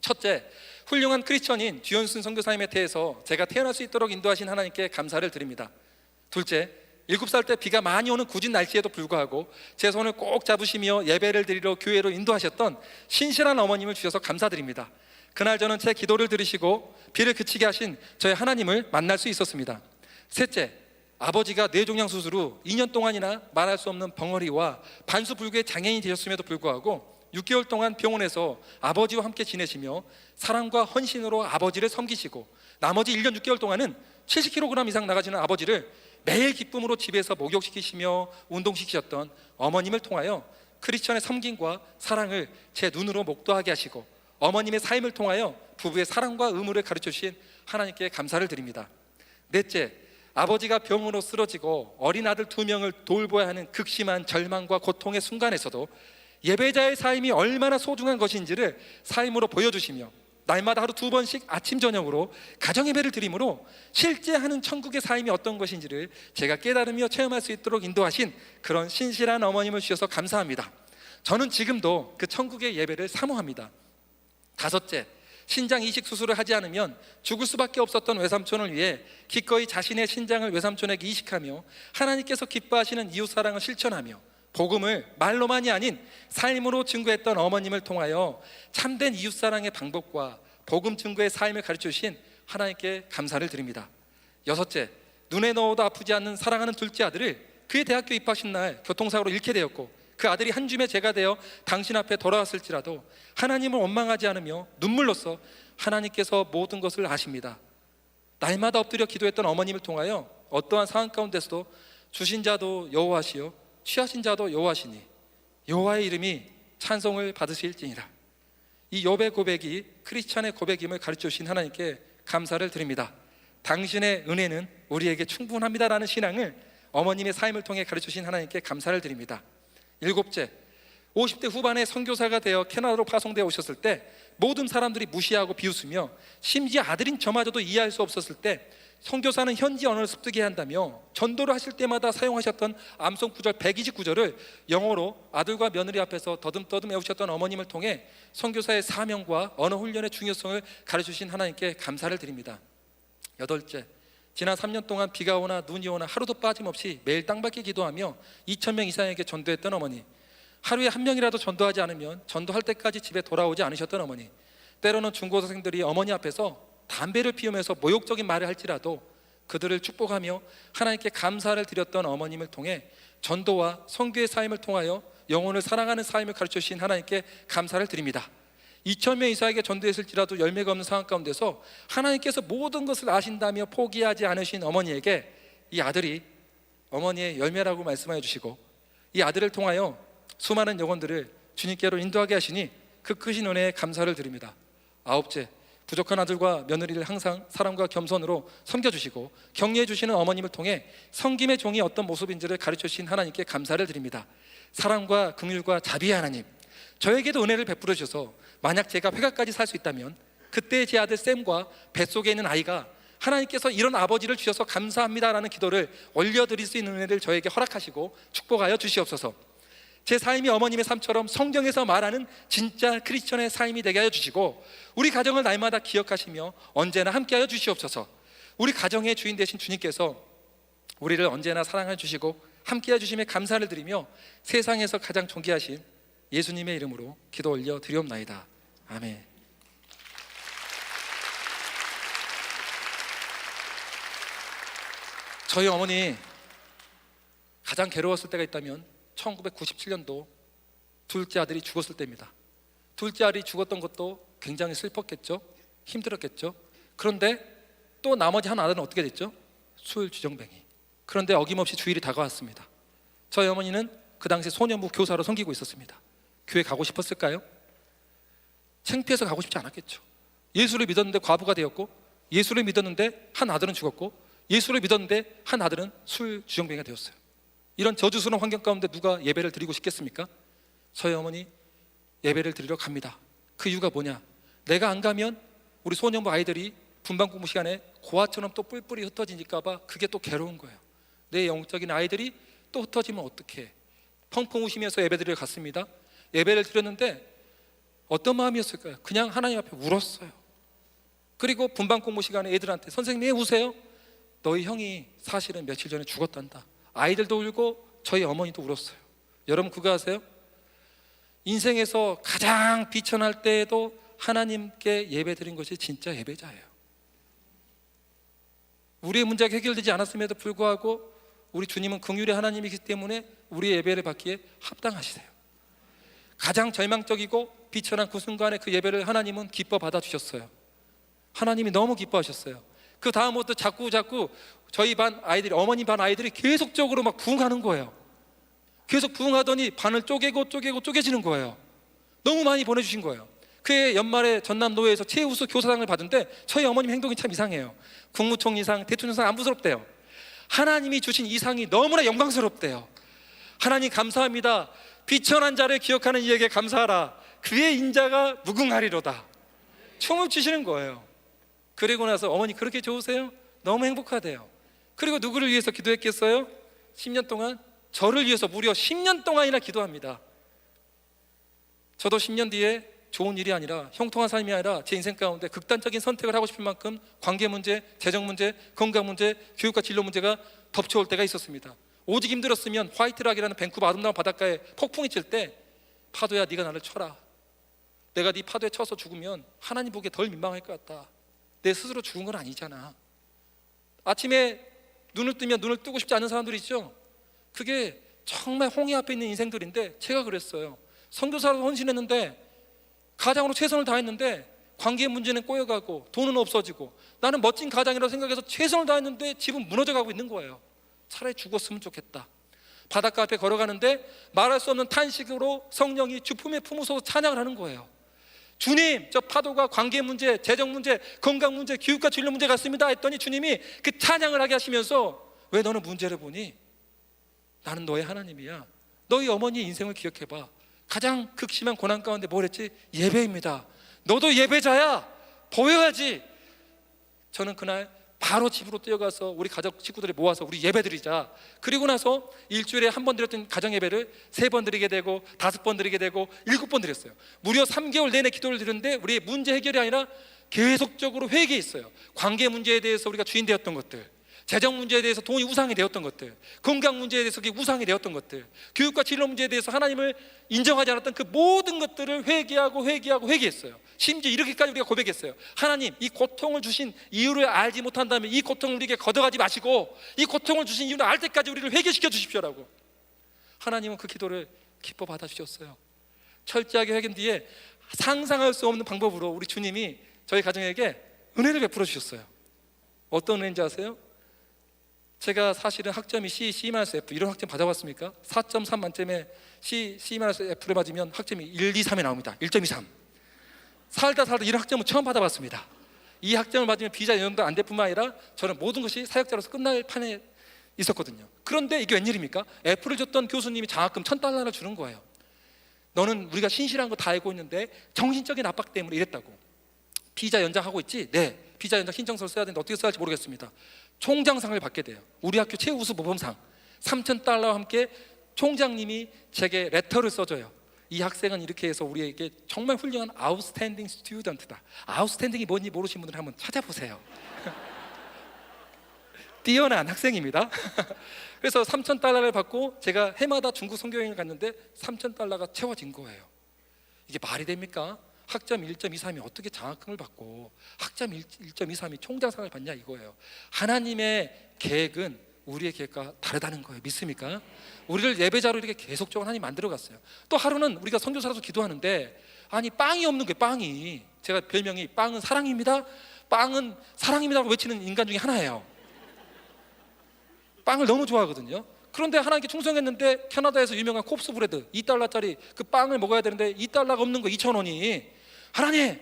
첫째, 훌륭한 크리스천인 듀언슨 선교사님에 대해서 제가 태어날 수 있도록 인도하신 하나님께 감사를 드립니다. 둘째, 7살 때 비가 많이 오는 궂은 날씨에도 불구하고 제 손을 꼭 잡으시며 예배를 드리러 교회로 인도하셨던 신실한 어머님을 주셔서 감사드립니다. 그날 저는 제 기도를 들으시고 비를 그치게 하신 저의 하나님을 만날 수 있었습니다. 셋째, 아버지가 뇌종양 수술 후 2년 동안이나 말할 수 없는 벙어리와 반수불교의 장애인이 되셨음에도 불구하고 6개월 동안 병원에서 아버지와 함께 지내시며 사랑과 헌신으로 아버지를 섬기시고 나머지 1년 6개월 동안은 70kg 이상 나가시는 아버지를 매일 기쁨으로 집에서 목욕시키시며 운동시키셨던 어머님을 통하여 크리스천의 섬김과 사랑을 제 눈으로 목도하게 하시고 어머님의 삶을 통하여 부부의 사랑과 의무를 가르쳐주신 하나님께 감사를 드립니다. 넷째, 아버지가 병으로 쓰러지고 어린 아들 2명을 돌보아야 하는 극심한 절망과 고통의 순간에서도 예배자의 삶이 얼마나 소중한 것인지를 삶으로 보여주시며 날마다 하루 2번씩 아침 저녁으로 가정예배를 드림으로 실제 하는 천국의 삶이 어떤 것인지를 제가 깨달으며 체험할 수 있도록 인도하신 그런 신실한 어머님을 주셔서 감사합니다. 저는 지금도 그 천국의 예배를 사모합니다. 다섯째, 신장 이식 수술을 하지 않으면 죽을 수밖에 없었던 외삼촌을 위해 기꺼이 자신의 신장을 외삼촌에게 이식하며 하나님께서 기뻐하시는 이웃사랑을 실천하며 복음을 말로만이 아닌 삶으로 증거했던 어머님을 통하여 참된 이웃사랑의 방법과 복음 증거의 삶을 가르쳐주신 하나님께 감사를 드립니다. 여섯째, 눈에 넣어도 아프지 않는 사랑하는 둘째 아들을 그의 대학교 입학식 날 교통사고로 잃게 되었고 그 아들이 한 줌의 재가 되어 당신 앞에 돌아왔을지라도 하나님을 원망하지 않으며 눈물로써 하나님께서 모든 것을 아십니다. 날마다 엎드려 기도했던 어머님을 통하여 어떠한 상황 가운데서도 주신 자도 여호와시요 취하신 자도 여호와시니 여호와의 이름이 찬송을 받으실지니라. 이 욥의 고백이 크리스찬의 고백임을 가르쳐 주신 하나님께 감사를 드립니다. 당신의 은혜는 우리에게 충분합니다라는 신앙을 어머님의 삶을 통해 가르쳐 주신 하나님께 감사를 드립니다. 7째, 50대 후반에 선교사가 되어 캐나다로 파송되어 오셨을 때 모든 사람들이 무시하고 비웃으며 심지어 아들인 저마저도 이해할 수 없었을 때 선교사는 현지 언어를 습득해야 한다며 전도를 하실 때마다 사용하셨던 암송 구절 129절을 영어로 아들과 며느리 앞에서 더듬더듬 외우셨던 어머님을 통해 선교사의 사명과 언어 훈련의 중요성을 가르쳐주신 하나님께 감사를 드립니다. 8째, 지난 3년 동안 비가 오나 눈이 오나 하루도 빠짐없이 매일 땅밖에 기도하며 2,000명 이상에게 전도했던 어머니, 하루에 한 명이라도 전도하지 않으면 전도할 때까지 집에 돌아오지 않으셨던 어머니, 때로는 중고등생들이 어머니 앞에서 담배를 피우면서 모욕적인 말을 할지라도 그들을 축복하며 하나님께 감사를 드렸던 어머님을 통해 전도와 선교의 삶을 통하여 영혼을 사랑하는 삶을 가르쳐 주신 하나님께 감사를 드립니다. 2,000명 이상에게 전도했을지라도 열매가 없는 상황 가운데서 하나님께서 모든 것을 아신다며 포기하지 않으신 어머니에게 이 아들이 어머니의 열매라고 말씀하여 주시고 이 아들을 통하여 수많은 영혼들을 주님께로 인도하게 하시니 그 크신 은혜에 감사를 드립니다. 9째, 부족한 아들과 며느리를 항상 사랑과 겸손으로 섬겨주시고 격려해 주시는 어머님을 통해 섬김의 종이 어떤 모습인지를 가르쳐 주신 하나님께 감사를 드립니다. 사랑과 긍휼과 자비의 하나님, 저에게도 은혜를 베풀어 주셔서 만약 제가 회가까지 살 수 있다면 그때 제 아들 샘과 뱃속에 있는 아이가 하나님께서 이런 아버지를 주셔서 감사합니다라는 기도를 올려드릴 수 있는 은혜를 저에게 허락하시고 축복하여 주시옵소서. 제 삶이 어머님의 삶처럼 성경에서 말하는 진짜 크리스천의 삶이 되게 하여 주시고 우리 가정을 날마다 기억하시며 언제나 함께하여 주시옵소서. 우리 가정의 주인 되신 주님께서 우리를 언제나 사랑해 주시고 함께해 주심에 감사를 드리며 세상에서 가장 존귀하신 예수님의 이름으로 기도 올려 드리옵나이다. 아멘. 저희 어머니 가장 괴로웠을 때가 있다면 1997년도 둘째 아들이 죽었을 때입니다. 둘째 아들이 죽었던 것도 굉장히 슬펐겠죠. 힘들었겠죠. 그런데 또 나머지 한 아들은 어떻게 됐죠? 수혈주정뱅이. 그런데 어김없이 주일이 다가왔습니다. 저희 어머니는 그 당시 소년부 교사로 섬기고 있었습니다. 교회 가고 싶었을까요? 창피해서 가고 싶지 않았겠죠. 예수를 믿었는데 과부가 되었고, 예수를 믿었는데 한 아들은 죽었고, 예수를 믿었는데 한 아들은 술주정뱅이가 되었어요. 이런 저주스러운 환경 가운데 누가 예배를 드리고 싶겠습니까? 저희 어머니 예배를 드리러 갑니다. 그 이유가 뭐냐? 내가 안 가면 우리 소년부 아이들이 분반 공부 시간에 고아처럼 또 뿔뿔이 흩어지니까 봐 그게 또 괴로운 거예요. 내 영적인 아이들이 또 흩어지면 어떡해? 펑펑 우시면서 예배 드리러 갔습니다. 예배를 드렸는데 어떤 마음이었을까요? 그냥 하나님 앞에 울었어요. 그리고 분반 공부 시간에 애들한테 선생님 왜 우세요? 너희 형이 사실은 며칠 전에 죽었단다. 아이들도 울고 저희 어머니도 울었어요. 여러분 그거 아세요? 인생에서 가장 비천할 때에도 하나님께 예배 드린 것이 진짜 예배자예요. 우리의 문제가 해결되지 않았음에도 불구하고 우리 주님은 긍휼의 하나님이기 때문에 우리의 예배를 받기에 합당하시세요. 가장 절망적이고 비천한 그 순간에 그 예배를 하나님은 기뻐 받아주셨어요. 하나님이 너무 기뻐하셨어요. 그 다음부터 자꾸 저희 반 아이들이, 어머니 반 아이들이 계속적으로 막 부흥하는 거예요. 계속 부흥하더니 반을 쪼개지는 거예요. 너무 많이 보내주신 거예요. 그해 연말에 전남 노회에서 최우수 교사상을 받은데 저희 어머님 행동이 참 이상해요. 국무총리상, 대통령상 안 부끄럽대요. 하나님이 주신 이 상이 너무나 영광스럽대요. 하나님 감사합니다. 비천한 자를 기억하는 이에게 감사하라. 그의 인자가 무궁하리로다. 춤을 추시는 거예요. 그리고 나서 어머니 그렇게 좋으세요? 너무 행복하대요. 그리고 누구를 위해서 기도했겠어요? 10년 동안 저를 위해서 무려 10년 동안이나 기도합니다. 저도 10년 뒤에 좋은 일이 아니라 형통한 삶이 아니라 제 인생 가운데 극단적인 선택을 하고 싶을 만큼 관계 문제, 재정 문제, 건강 문제, 교육과 진로 문제가 덮쳐올 때가 있었습니다. 오직 힘들었으면 화이트락이라는 밴쿠버 아름다운 바닷가에 폭풍이 칠 때 파도야 네가 나를 쳐라. 내가 네 파도에 쳐서 죽으면 하나님 보기에 덜 민망할 것 같다. 내 스스로 죽은 건 아니잖아. 아침에 눈을 뜨면 눈을 뜨고 싶지 않은 사람들이 있죠. 그게 정말 홍해 앞에 있는 인생들인데 제가 그랬어요. 선교사로 헌신했는데 가장으로 최선을 다했는데 관계 문제는 꼬여가고 돈은 없어지고 나는 멋진 가장이라고 생각해서 최선을 다했는데 집은 무너져가고 있는 거예요. 차라리 죽었으면 좋겠다. 바닷가 앞에 걸어가는데 말할 수 없는 탄식으로 성령이 주품에 품으셔서 찬양을 하는 거예요. 주님, 저 파도가 관계 문제, 재정 문제, 건강 문제, 교육과 진로 문제 같습니다 했더니 주님이 그 찬양을 하게 하시면서 왜 너는 문제를 보니? 나는 너의 하나님이야. 너희 어머니의 인생을 기억해봐. 가장 극심한 고난 가운데 뭘 했지? 예배입니다. 너도 예배자야. 보여야지. 저는 그날 바로 집으로 뛰어가서 우리 가족 식구들이 모아서 우리 예배 드리자. 그리고 나서 일주일에 한 번 드렸던 가정 예배를 3번 드리게 되고 5번 드리게 되고 7번 드렸어요. 무려 3개월 내내 기도를 드렸는데 우리의 문제 해결이 아니라 계속적으로 회개했어요. 관계 문제에 대해서 우리가 주인 되었던 것들, 재정 문제에 대해서 돈이 우상이 되었던 것들, 건강 문제에 대해서 그게 우상이 되었던 것들, 교육과 진로 문제에 대해서 하나님을 인정하지 않았던 그 모든 것들을 회개했어요. 심지어 이렇게까지 우리가 고백했어요. 하나님, 이 고통을 주신 이유를 알지 못한다면 이 고통을 우리에게 걷어가지 마시고 이 고통을 주신 이유를 알 때까지 우리를 회개시켜 주십시오라고. 하나님은 그 기도를 기뻐 받아주셨어요. 철저하게 회개 뒤에 상상할 수 없는 방법으로 우리 주님이 저희 가정에게 은혜를 베풀어 주셨어요. 어떤 은혜인지 아세요? 제가 사실은 학점이 C-F 이런 학점 받아봤습니까? 4.3 만점에 C-F를 맞으면 학점이 1, 2, 3에 나옵니다. 1.23. 살다 이런 학점을 처음 받아봤습니다. 이 학점을 맞으면 비자 연장도 안 될 뿐만 아니라 저는 모든 것이 사역자로서 끝날 판에 있었거든요. 그런데 이게 웬일입니까? F를 줬던 교수님이 장학금 $1,000를 주는 거예요. 너는 우리가 신실한 거 다 알고 있는데 정신적인 압박 때문에 이랬다고. 비자 연장하고 있지? 네. 비자 연장 신청서를 써야 되는데 어떻게 써야 할지 모르겠습니다. 총장상을 받게 돼요. 우리 학교 최우수 모범상 $3,000와 함께 총장님이 제게 레터를 써줘요. 이 학생은 이렇게 해서 우리에게 정말 훌륭한 아웃스탠딩 스튜던트다. 아웃스탠딩이 뭔지 모르시는 분들은 한번 찾아보세요. 뛰어난 학생입니다. 그래서 $3,000를 받고 제가 해마다 중국 선교여행을 갔는데 $3,000가 채워진 거예요. 이게 말이 됩니까? 학점 1.23이 어떻게 장학금을 받고 학점 1.23이 총장상을 받냐 이거예요. 하나님의 계획은 우리의 계획과 다르다는 거예요. 믿습니까? 우리를 예배자로 이렇게 계속적으로 하나님 만들어 갔어요. 또 하루는 우리가 선교사라서 기도하는데 아니 빵이 없는 거예요. 빵이. 제가 별명이 빵은 사랑입니다. 빵은 사랑입니다라고 외치는 인간 중에 하나예요. 빵을 너무 좋아하거든요. 그런데 하나님께 충성했는데 캐나다에서 유명한 콥스 브레드 $2짜리 그 빵을 먹어야 되는데 $2가 없는 거 2,000원이. 하나님,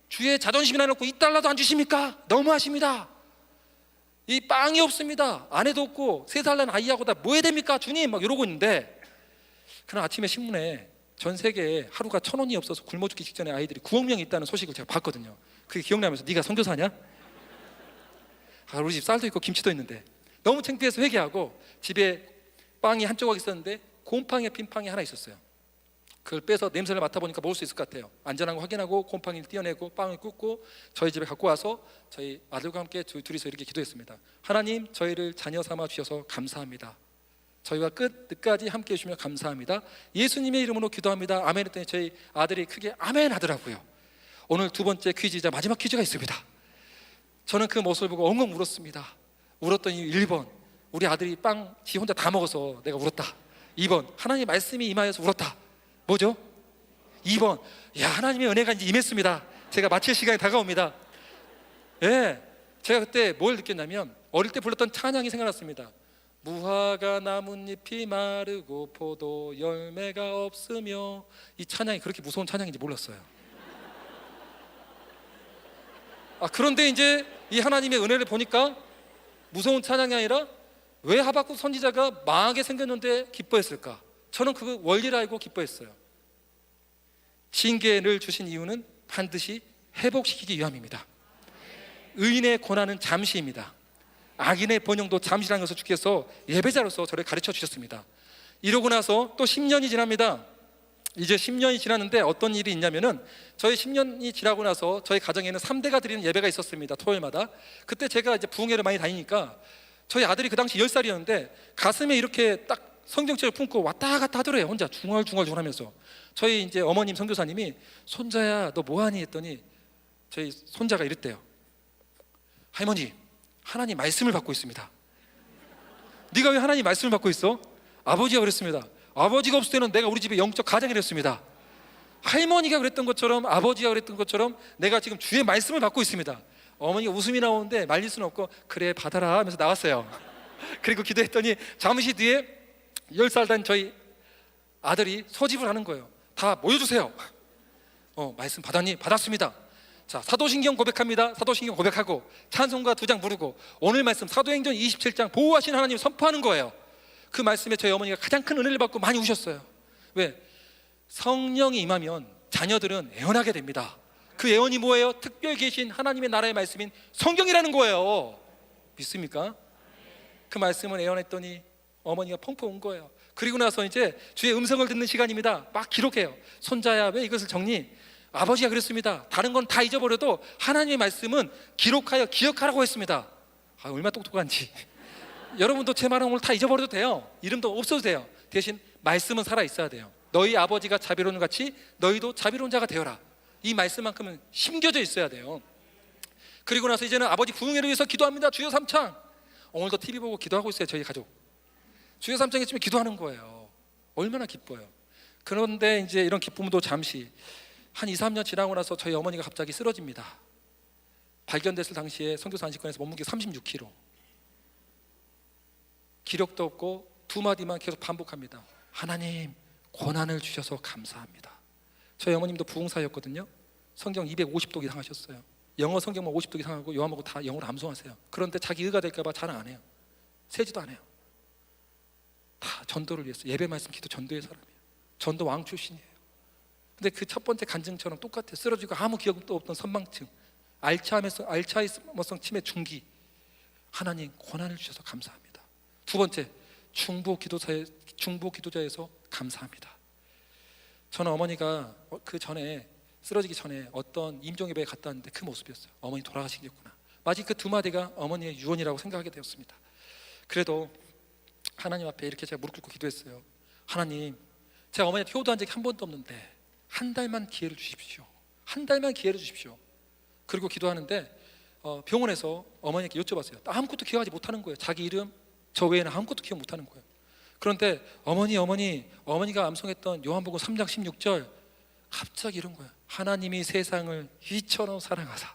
주의 자존심이나 놓고 $2도 안 주십니까? 너무하십니다. 이 빵이 없습니다. 아내도 없고 3살 난 아이하고 다 뭐 해야 됩니까? 주님 막 이러고 있는데 그날 아침에 신문에 전 세계에 하루가 1,000원이 없어서 굶어 죽기 직전에 아이들이 9억 명이 있다는 소식을 제가 봤거든요. 그게 기억나면서 네가 선교사냐? 우리 집 쌀도 있고 김치도 있는데 너무 창피해서 회개하고 집에 빵이 한 조각 있었는데 곰팡이에 핀 빵이 하나 있었어요. 그걸 빼서 냄새를 맡아보니까 먹을 수 있을 것 같아요. 안전한 거 확인하고 곰팡이를 떼어내고 빵을 굽고 저희 집에 갖고 와서 저희 아들과 함께 둘이서 이렇게 기도했습니다. 하나님, 저희를 자녀 삼아 주셔서 감사합니다. 저희와 끝까지 함께 해주시면 감사합니다. 예수님의 이름으로 기도합니다. 아멘 했더니 저희 아들이 크게 아멘 하더라고요. 오늘 2번째 퀴즈이자 마지막 퀴즈가 있습니다. 저는 그 모습을 보고 엉엉 울었습니다. 울었던 이유 1번, 우리 아들이 빵 지 혼자 다 먹어서 내가 울었다. 2번, 하나님의 말씀이 임하여서 울었다. 뭐죠? 2번, 야, 하나님의 은혜가 이제 임했습니다. 제가 마칠 시간이 다가옵니다. 예, 제가 그때 뭘 느꼈냐면 어릴 때 불렀던 찬양이 생각났습니다. 무화과 나뭇잎이 마르고 포도 열매가 없으며. 이 찬양이 그렇게 무서운 찬양인지 몰랐어요. 그런데 이제 이 하나님의 은혜를 보니까 무서운 찬양이 아니라 왜 하박국 선지자가 망하게 생겼는데 기뻐했을까? 저는 그 원리를 알고 기뻐했어요. 징계를 주신 이유는 반드시 회복시키기 위함입니다. 의인의 고난은 잠시입니다. 악인의 번영도 잠시라는 것을 주께서 예배자로서 저를 가르쳐 주셨습니다. 이러고 나서 또 10년이 지납니다. 이제 10년이 지났는데 어떤 일이 있냐면은 저희 10년이 지나고 나서 저희 가정에는 3대가 드리는 예배가 있었습니다. 토요일마다. 그때 제가 이제 부흥회를 많이 다니니까 저희 아들이 그 당시 10살이었는데 가슴에 이렇게 딱 성경책을 품고 왔다 갔다 하더래요. 혼자 중얼중얼 하면서. 저희 이제 어머님 선교사님이 손자야 너 뭐하니 했더니 저희 손자가 이랬대요. 할머니, 하나님 말씀을 받고 있습니다. 네가 왜 하나님 말씀을 받고 있어? 아버지가 그랬습니다. 아버지가 없을 때는 내가 우리 집의 영적 가장이랬습니다. 할머니가 그랬던 것처럼, 아버지가 그랬던 것처럼 내가 지금 주의 말씀을 받고 있습니다. 어머니가 웃음이 나오는데 말릴 수는 없고 그래 받아라 하면서 나왔어요. 그리고 기도했더니 잠시 뒤에 10살 된 저희 아들이 소집을 하는 거예요. 다 모여주세요. 말씀 받았니? 받았습니다. 자, 사도신경 고백합니다. 사도신경 고백하고 찬송가 2장 부르고 오늘 말씀 사도행전 27장 보호하신 하나님 선포하는 거예요. 그 말씀에 저희 어머니가 가장 큰 은혜를 받고 많이 우셨어요. 왜? 성령이 임하면 자녀들은 애원하게 됩니다. 그 애원이 뭐예요? 특별 계신 하나님의 나라의 말씀인 성경이라는 거예요. 믿습니까? 그 말씀을 애원했더니 어머니가 펑펑 운 거예요. 그리고 나서 이제 주의 음성을 듣는 시간입니다. 막 기록해요. 손자야, 왜 이것을 적니? 아버지가 그랬습니다. 다른 건 다 잊어버려도 하나님의 말씀은 기록하여 기억하라고 했습니다. 얼마나 똑똑한지. 여러분도 제 말은 오늘 다 잊어버려도 돼요. 이름도 없어도 돼요. 대신 말씀은 살아있어야 돼요. 너희 아버지가 자비로운 같이 너희도 자비로운 자가 되어라. 이 말씀만큼은 심겨져 있어야 돼요. 그리고 나서 이제는 아버지 부흥회를 위해서 기도합니다. 주여 삼창. 오늘도 TV 보고 기도하고 있어요. 저희 가족 주여 삼창에 치면 기도하는 거예요. 얼마나 기뻐요. 그런데 이제 이런 기쁨도 잠시 한 2, 3년 지나고 나서 저희 어머니가 갑자기 쓰러집니다. 발견됐을 당시에 선교사 안식관에서 몸무게 36kg, 기력도 없고 2마디만 계속 반복합니다. 하나님 고난을 주셔서 감사합니다. 저희 어머님도 부흥사였거든요. 성경 250독 이상 하셨어요. 영어 성경만 50독 이상 하고 요한복음 다 영어로 암송하세요. 그런데 자기 의가 될까 봐 자랑 안 해요. 세지도 안 해요. 다 전도를 위해서 예배 말씀 기도 전도의 사람이에요. 전도 왕 출신이에요. 근데 그 첫 번째 간증처럼 똑같아요. 쓰러지고 아무 기억도 없던 선망증, 알츠하이머성 치매 중기. 하나님 고난을 주셔서 감사합니다. 두 번째, 중보 기도자에서 감사합니다. 저는 어머니가 그 전에 쓰러지기 전에 어떤 임종예배에 갔다 왔는데 그 모습이었어요. 어머니 돌아가시겠구나. 마치 그 2마디가 어머니의 유언이라고 생각하게 되었습니다. 그래도 하나님 앞에 이렇게 제가 무릎 꿇고 기도했어요. 하나님, 제가 어머니한테 효도한 적이 한 번도 없는데 한 달만 기회를 주십시오. 한 달만 기회를 주십시오. 그리고 기도하는데 병원에서 어머니께 여쭤봤어요. 아무것도 기억하지 못하는 거예요. 자기 이름 저 외에는 아무것도 기억 못하는 거예요. 그런데 어머니가 암송했던 요한복음 3장 16절 갑자기 이런 거예요. 하나님이 세상을 이처럼 사랑하사.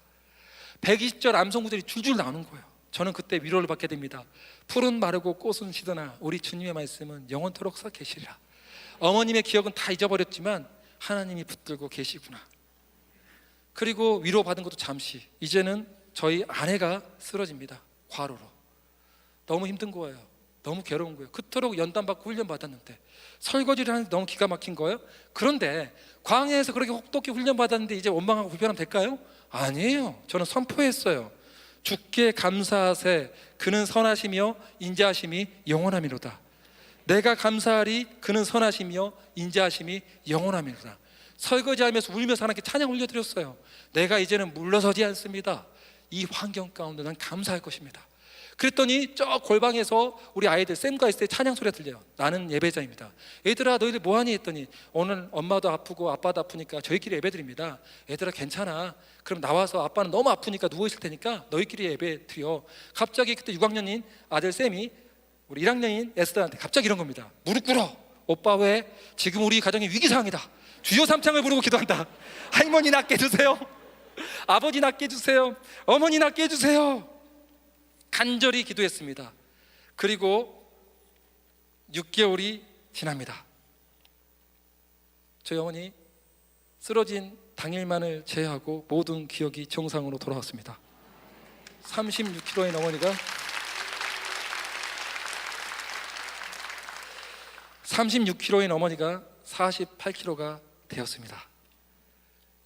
120절 암송 구절이 줄줄 나오는 거예요. 저는 그때 위로를 받게 됩니다. 푸른 마르고 꽃은 시드나 우리 주님의 말씀은 영원토록 서 계시리라. 어머님의 기억은 다 잊어버렸지만 하나님이 붙들고 계시구나. 그리고 위로받은 것도 잠시. 이제는 저희 아내가 쓰러집니다. 과로로. 너무 힘든 거예요. 너무 괴로운 거예요. 그토록 연단받고 훈련받았는데 설거지를 하는데 너무 기가 막힌 거예요. 그런데 광야에서 그렇게 혹독히 훈련받았는데 이제 원망하고 불편하면 될까요? 아니에요. 저는 선포했어요. 주께 감사하세. 그는 선하시며 인자하심이 영원함이로다. 내가 감사하리. 그는 선하시며 인자하심이 영원함이로다. 설거지하면서 울면서 하나님께 찬양 올려드렸어요. 내가 이제는 물러서지 않습니다. 이 환경 가운데 난 감사할 것입니다. 그랬더니 저 골방에서 우리 아이들 쌤과 있을 때 찬양 소리가 들려요. 나는 예배자입니다. 얘들아 너희들 뭐하니 했더니 오늘 엄마도 아프고 아빠도 아프니까 저희끼리 예배드립니다. 얘들아 괜찮아. 그럼 나와서 아빠는 너무 아프니까 누워있을 테니까 너희끼리 예배 드려. 갑자기 그때 6학년인 아들 쌤이 우리 1학년인 에스더한테 갑자기 이런 겁니다. 무릎 꿇어. 오빠 왜? 지금 우리 가정이 위기상황이다. 주여 삼창을 부르고 기도한다. 할머니 낫게 해주세요. 아버지 낫게 해주세요. 어머니 낫게 해주세요. 간절히 기도했습니다. 그리고 6개월이 지납니다. 저희 어머니 쓰러진 당일만을 제외하고 모든 기억이 정상으로 돌아왔습니다. 36kg인 어머니가 36kg인 어머니가 48kg가 되었습니다.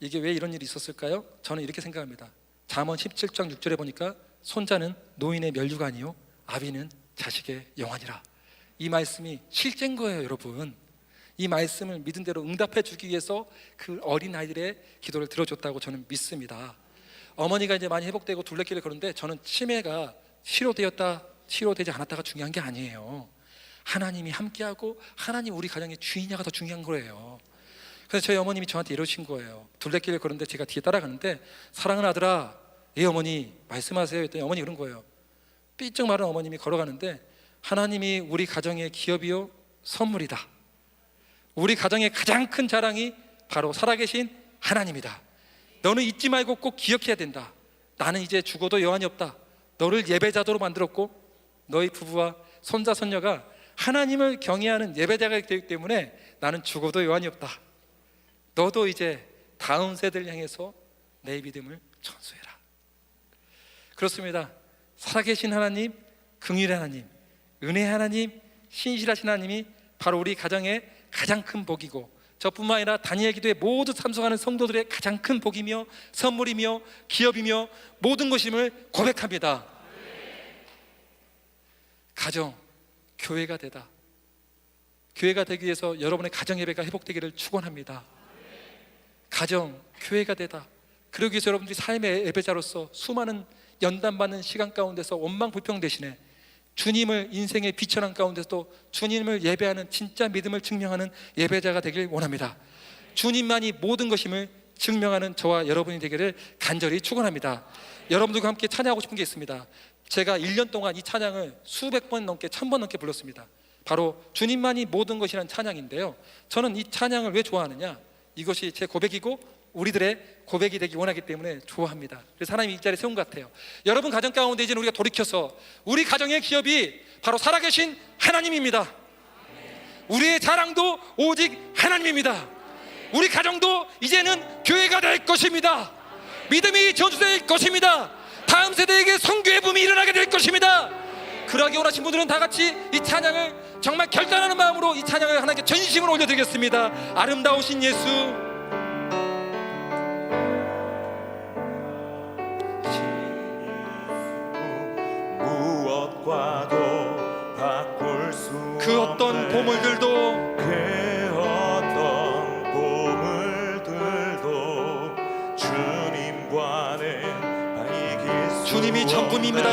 이게 왜 이런 일이 있었을까요? 저는 이렇게 생각합니다. 잠언 17장 6절에 보니까 손자는 노인의 멸류가 아니요 아비는 자식의 영환이라. 이 말씀이 실제인 거예요, 여러분. 이 말씀을 믿은 대로 응답해 주기 위해서 그 어린 아이들의 기도를 들어줬다고 저는 믿습니다. 어머니가 이제 많이 회복되고 둘레길을 걸는데 저는 치매가 치료되지 않았다가 중요한 게 아니에요. 하나님이 함께하고 하나님 우리 가정의 주인야가 더 중요한 거예요. 그래서 저희 어머님이 저한테 이러신 거예요. 둘레길을 걸는데 제가 뒤에 따라가는데 사랑하는 아들아, 예 어머니 말씀하세요 했더니 어머니 그런 거예요. 삐쩍 마른 어머님이 걸어가는데 하나님이 우리 가정의 기업이요 선물이다. 우리 가정의 가장 큰 자랑이 바로 살아계신 하나님이다. 너는 잊지 말고 꼭 기억해야 된다. 나는 이제 죽어도 여한이 없다. 너를 예배자도로 만들었고 너희 부부와 손자 손녀가 하나님을 경외하는 예배자가 되기 때문에 나는 죽어도 여한이 없다. 너도 이제 다음 세대를 향해서 내 믿음을 전수해라. 그렇습니다. 살아계신 하나님, 긍휼의 하나님, 은혜의 하나님, 신실하신 하나님이 바로 우리 가정의 가장 큰 복이고, 저뿐만 아니라 다니엘 기도에 모두 참석하는 성도들의 가장 큰 복이며 선물이며 기업이며 모든 것임을 고백합니다. 가정, 교회가 되다. 교회가 되기 위해서 여러분의 가정 예배가 회복되기를 축원합니다. 가정, 교회가 되다. 그러기 위해서 여러분들이 삶의 예배자로서 수많은 연단받는 시간 가운데서 원망불평 대신에 주님을 인생의 비천한 가운데서도 주님을 예배하는 진짜 믿음을 증명하는 예배자가 되길 원합니다. 주님만이 모든 것임을 증명하는 저와 여러분이 되기를 간절히 축원합니다. 여러분들과 함께 찬양하고 싶은 게 있습니다. 제가 1년 동안 이 찬양을 수백 번 넘게 1000번 넘게 불렀습니다. 바로 주님만이 모든 것이라는 찬양인데요, 저는 이 찬양을 왜 좋아하느냐, 이것이 제 고백이고 우리들의 고백이 되기 원하기 때문에 좋아합니다. 그래서 하나님이 이 자리에 세운 것 같아요. 여러분 가정 가운데 이제는 우리가 돌이켜서 우리 가정의 기업이 바로 살아계신 하나님입니다. 우리의 자랑도 오직 하나님입니다. 우리 가정도 이제는 교회가 될 것입니다. 믿음이 전수될 것입니다. 다음 세대에게 선교의 붐이 일어나게 될 것입니다. 그러하기 원하신 분들은 다 같이 이 찬양을 정말 결단하는 마음으로 이 찬양을 하나님께 전심으로 올려드리겠습니다. 아름다우신 예수, 무엇과도 바꿀 수 그 어떤 보물들도, 그 어떤 보물들도 주님과는 이길 수 주님이 전부입니다.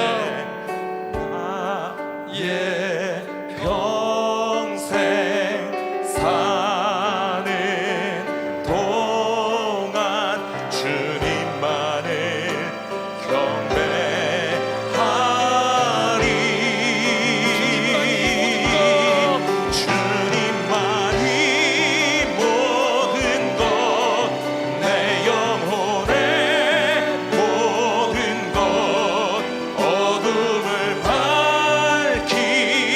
나의 평생 사는 동안 주님만을 경배하리. 주님만이 모든 것, 내 영혼의 모든 것, 어둠을 밝히시네.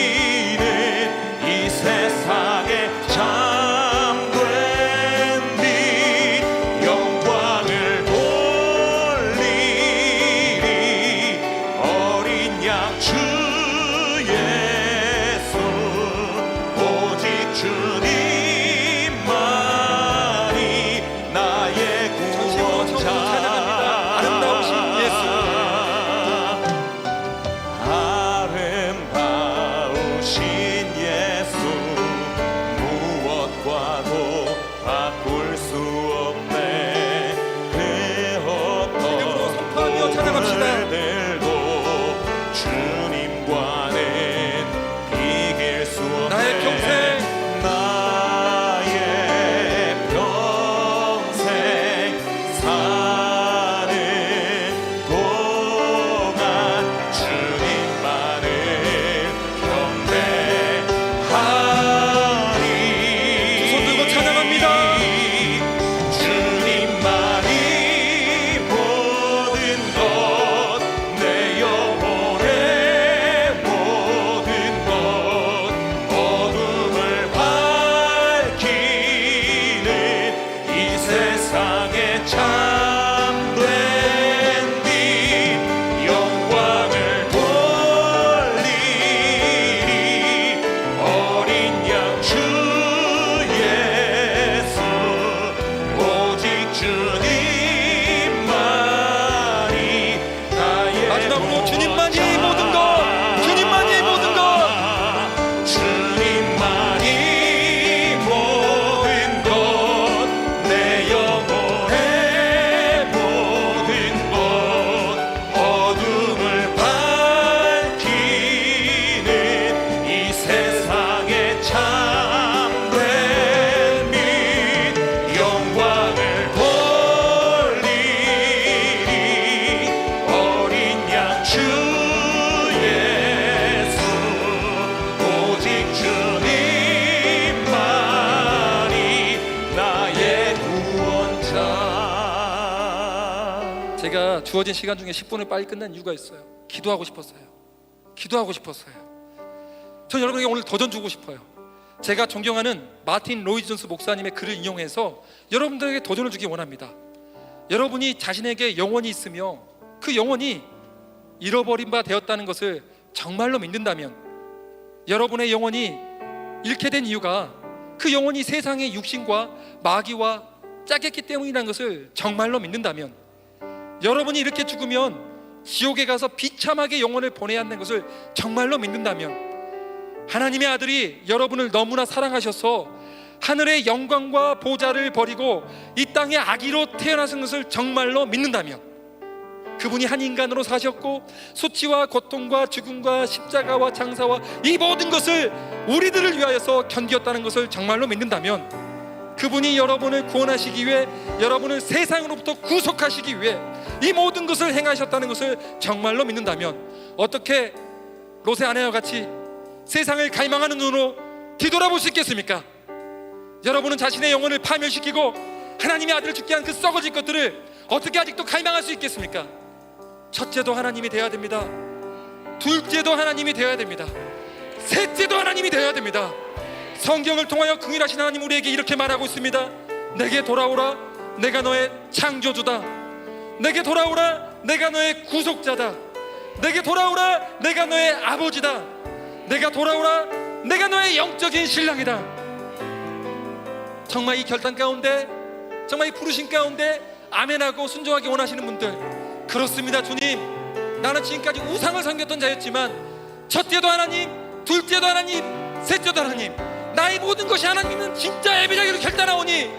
제가 주어진 시간 중에 10분을 빨리 끝낸 이유가 있어요. 기도하고 싶었어요. 전 여러분에게 오늘 도전 주고 싶어요. 제가 존경하는 마틴 로이드 존스 목사님의 글을 인용해서 여러분들에게 도전을 주기 원합니다. 여러분이 자신에게 영혼이 있으며 그 영혼이 잃어버린 바 되었다는 것을 정말로 믿는다면, 여러분의 영혼이 잃게 된 이유가 그 영혼이 세상의 육신과 마귀와 짝했기 때문이라는 것을 정말로 믿는다면, 여러분이 이렇게 죽으면 지옥에 가서 비참하게 영혼을 보내야 한다는 것을 정말로 믿는다면, 하나님의 아들이 여러분을 너무나 사랑하셔서 하늘의 영광과 보좌를 버리고 이 땅의 아기로 태어나신 것을 정말로 믿는다면, 그분이 한 인간으로 사셨고 수치와 고통과 죽음과 십자가와 장사와 이 모든 것을 우리들을 위하여서 견디었다는 것을 정말로 믿는다면, 그분이 여러분을 구원하시기 위해, 여러분을 세상으로부터 구속하시기 위해 이 모든 것을 행하셨다는 것을 정말로 믿는다면, 어떻게 롯의 아내와 같이 세상을 갈망하는 눈으로 뒤돌아볼 수 있겠습니까? 여러분은 자신의 영혼을 파멸시키고 하나님의 아들을 죽게 한 그 썩어질 것들을 어떻게 아직도 갈망할 수 있겠습니까? 첫째도 하나님이 되어야 됩니다. 둘째도 하나님이 되어야 됩니다. 셋째도 하나님이 되어야 됩니다. 성경을 통하여 긍휼하신 하나님 우리에게 이렇게 말하고 있습니다. 내게 돌아오라, 내가 너의 창조주다. 내게 돌아오라, 내가 너의 구속자다. 내게 돌아오라, 내가 너의 아버지다. 내가 돌아오라, 내가 너의 영적인 신랑이다. 정말 이 결단 가운데, 정말 이 부르심 가운데 아멘하고 순종하기 원하시는 분들, 그렇습니다. 주님, 나는 지금까지 우상을 섬겼던 자였지만 첫째도 하나님, 둘째도 하나님, 셋째도 하나님, 나의 모든 것이 하나님은 진짜 예배자기로 결단하오니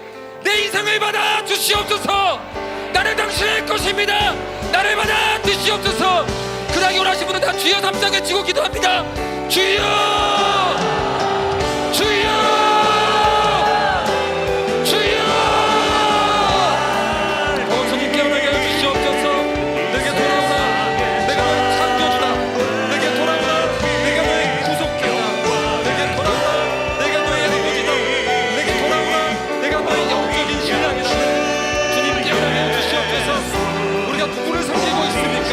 내 인생을 받아 주시옵소서. 나는 당신의 것입니다. 나를 받아 주시옵소서. 그러기 원하시는 분은 다 주여 삼자 외치고 기도합니다. 주여, 주여, 주여. 주님 깨어나게 하여 주시옵소서. 내게 돌아오라, 내가 너의 창조주다. 내게 돌아오라, 내가 너의 구속자다. 내게 돌아오라, 내가 너의 아버지다. 내게 돌아오라, 내가 너의 영적인 신랑이다. 주님 깨어나게 하여 주시옵소서. 우리가 누구를 섬기고 있습니까?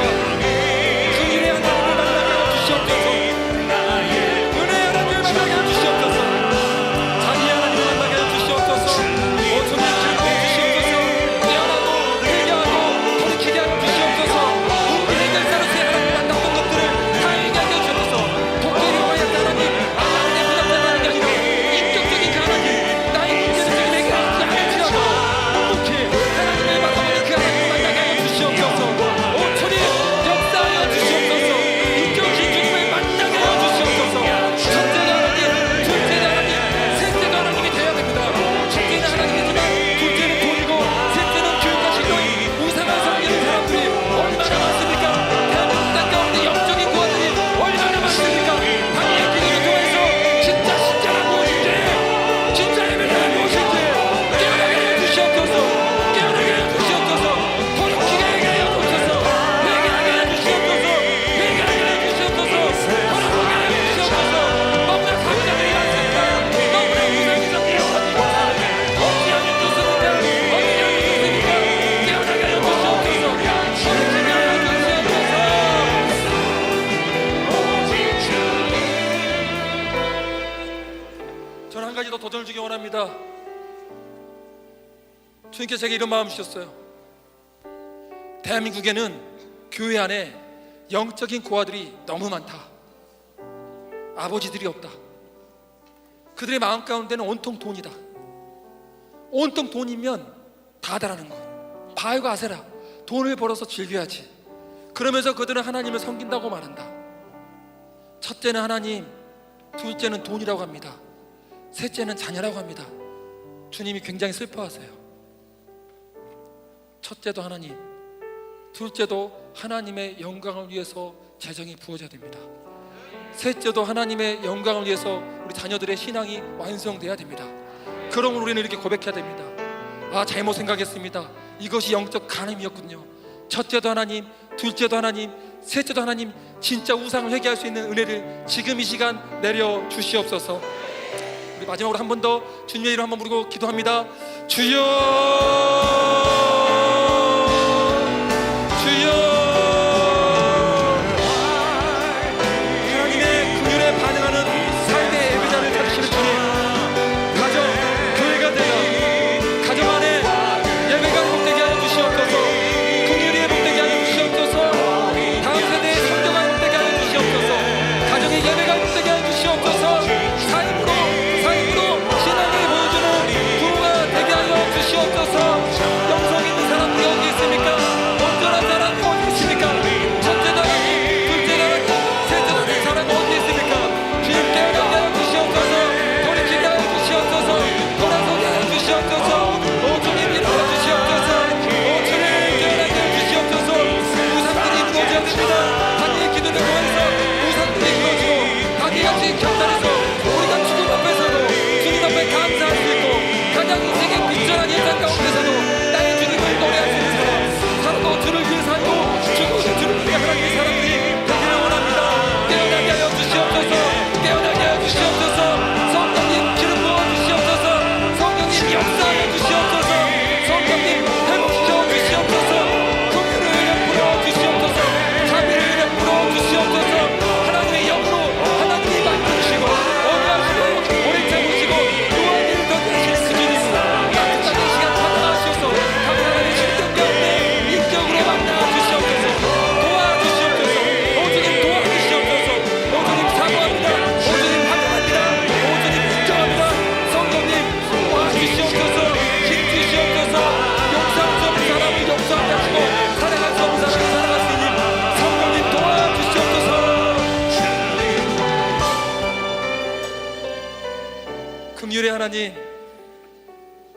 그 일의 하나님을 만나게 하여 주시옵소서. 은혜의 하나님을 만나게 하여 주시옵소서. 자비의 하나님을 만나게 하여 주시옵소서. 오 주님 즐거워 주시옵소서. 깨어나고 회개하고 돌이키게 하여 주시옵소서. 우리 해결사로서의 하나님 만났던 것들을 다행하게 하여 주옵소서. 도끼를 와야할 하나님, 하나님의 부담되는 하나님이 아니라 인격적인 그 하나님, 나의 인격적인 해결하지 않을지라도 묵묵히 하나님을 바라보는 그 하나님을 만나게 하여 주시옵소서. 오 주님 역사하여 주시옵소서. 인격적인 주님을 만나게 하여 주시옵소서. 첫째는 하나님, 둘째는 하나님, 셋째도 하나님이 되어야 됩니다. 첫째는 하나님이지만 둘째는 돈이고 셋째는 교육과 신도인 우상을 섬기는 사람들이 얼마나 많습니까? 대한민국 땅 가운데 영적인 구원들이 얼마나 많습니까? 당연히 기도를 통해서 진짜 신자가 무엇인지, 진짜 예배가 무엇인지 깨어나게 하여 주시옵소서. 깨어나게 하여 주시옵소서. 돌이키게 하여 주시옵소서. 회개하게 하여 주시옵소서. 회개하게 하여 주시옵소서. 돌아보게 하여 주시옵소서. 너무나 감사드리는 생각, 너무나 우상이 섞여 어찌하면 좋습니까? 어찌하면 좋습니까? 깨어나게 하여 주시옵소서. 돌이키게 하여 주시옵소서. 저는 한 가지 더 도전을 주기 원합니다. 주님께서 제게 이런 마음 주셨어요. 대한민국에는 교회 안에 영적인 고아들이 너무 많다. 아버지들이 없다. 그들의 마음 가운데는 온통 돈이다. 온통 돈이면 다다라는 것. 바알과 아세라, 돈을 벌어서 즐겨야지. 그러면서 그들은 하나님을 섬긴다고 말한다. 첫째는 하나님, 둘째는 돈이라고 합니다. 셋째는 자녀라고 합니다. 주님이 굉장히 슬퍼하세요. 첫째도 하나님, 둘째도 하나님의 영광을 위해서 재정이 부어져야 됩니다. 셋째도 하나님의 영광을 위해서 우리 자녀들의 신앙이 완성돼야 됩니다. 그러면 우리는 이렇게 고백해야 됩니다. 아, 잘못 생각했습니다. 이것이 영적 간음이었군요. 첫째도 하나님, 둘째도 하나님, 셋째도 하나님, 진짜 우상을 회개할 수 있는 은혜를 지금 이 시간 내려 주시옵소서. 우리 마지막으로 한 번 더 주님의 이름 한번 부르고 기도합니다. 주여, 긍휼의 하나님,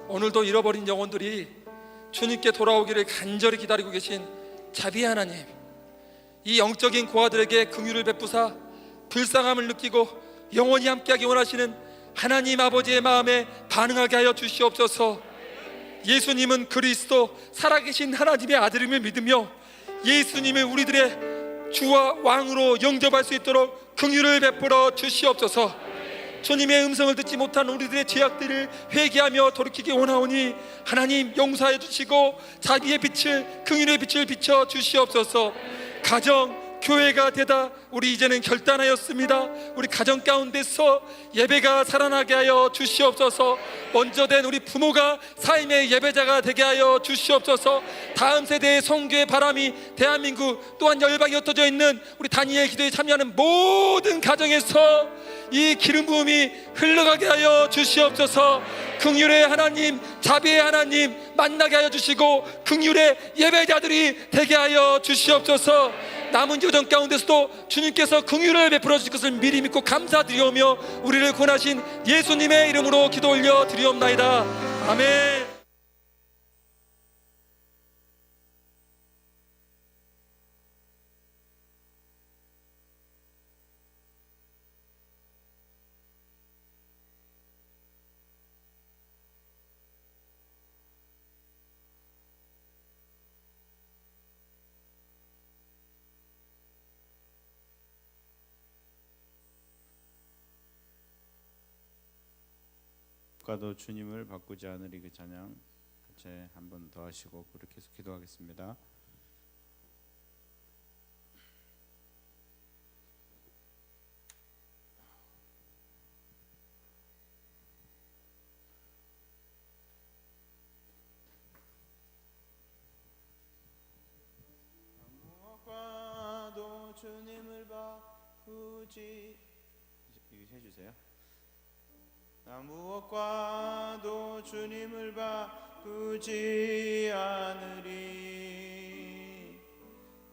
오늘도 잃어버린 영혼들이 주님께 돌아오기를 간절히 기다리고 계신 자비의 하나님, 이 영적인 고아들에게 긍휼을 베푸사 불쌍함을 느끼고 영원히 함께하기 원하시는 하나님 아버지의 마음에 반응하게 하여 주시옵소서. 예수님은 그리스도 살아계신 하나님의 아들임을 믿으며 예수님을 우리들의 주와 왕으로 영접할 수 있도록 긍휼을 베풀어 주시옵소서. 주님의 음성을 듣지 못한 우리들의 죄악들을 회개하며 돌이키기 원하오니 하나님 용서하여 주시고 자비의 빛을, 긍휼의 빛을 비춰 주시옵소서. 가정, 교회가 되다 우리 이제는 결단하였습니다. 우리 가정 가운데서 예배가 살아나게 하여 주시옵소서. 먼저 된 우리 부모가 삶의 예배자가 되게 하여 주시옵소서. 다음 세대의 선교의 바람이 대한민국 또한 열방이 흩어져 있는 우리 다니엘 기도에 참여하는 모든 가정에서 이 기름 부음이 흘러가게 하여 주시옵소서. 긍휼의 하나님, 자비의 하나님 만나게 하여 주시고 긍휼의 예배자들이 되게 하여 주시옵소서. 남은 여정 가운데서도 주님께서 긍휼을 베풀어 주실 것을 미리 믿고 감사드리오며 우리를 권하신 예수님의 이름으로 기도 올려 드리옵나이다. 아멘. 가도 주님을 바꾸지 않으리. 그 찬양 같이 한 번 더 하시고 그렇게 해서 기도하겠습니다. 무엇과도 주님을 바꾸지, 이거 해주세요. 나 무엇과도 주님을 바꾸지 않으리.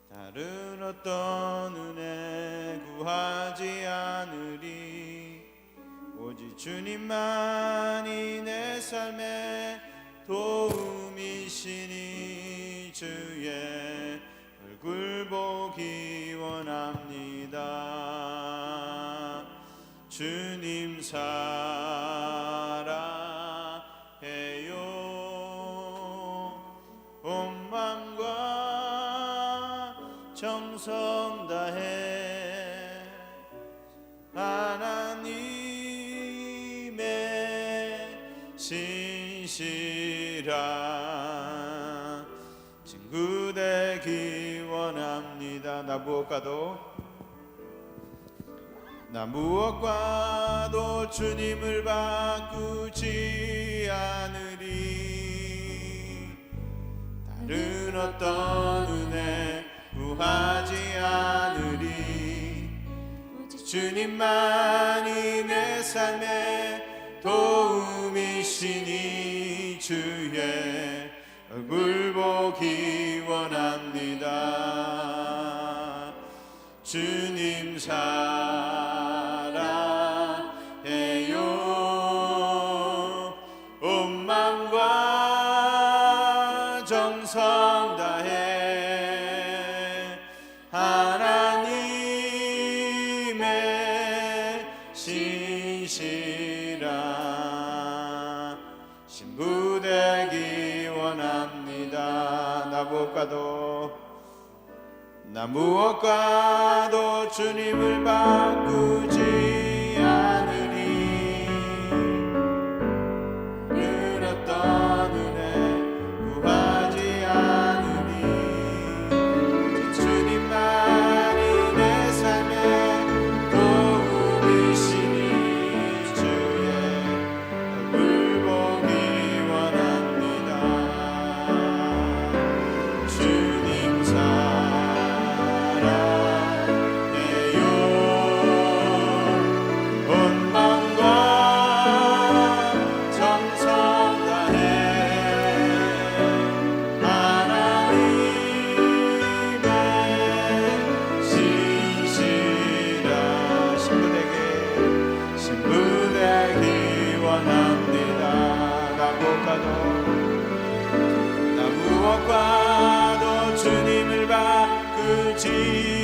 다른 어떤 은혜 구하지 않으리. 오직 주님만이 내 삶의 도움이시니 주의 얼굴 보기 원합니다. 주님 사랑해요. 온 마음과 정성 다해 하나님의 신실한 친구 되기 원합니다. 나 무엇과도 주님을 바꾸지 않으리. 다른 어떤 은혜 구하지 않으리. 오직 주님만이 내 삶의 도움이시니 주의 얼굴 보기 원합니다. 주님 사랑해요. 온 마음과 정성 다해 하나님의 신실한 신부 되기 원합니다. 나 무엇과도 주님을 바꾸지 않으리. 늘 어떤 은혜 구하지 않으리. 오직 주님만이 내 삶의 도움이시니 주의 얼굴 보기 원합니다. 주님 사랑해요. 무엇과도 주님을 바꾸지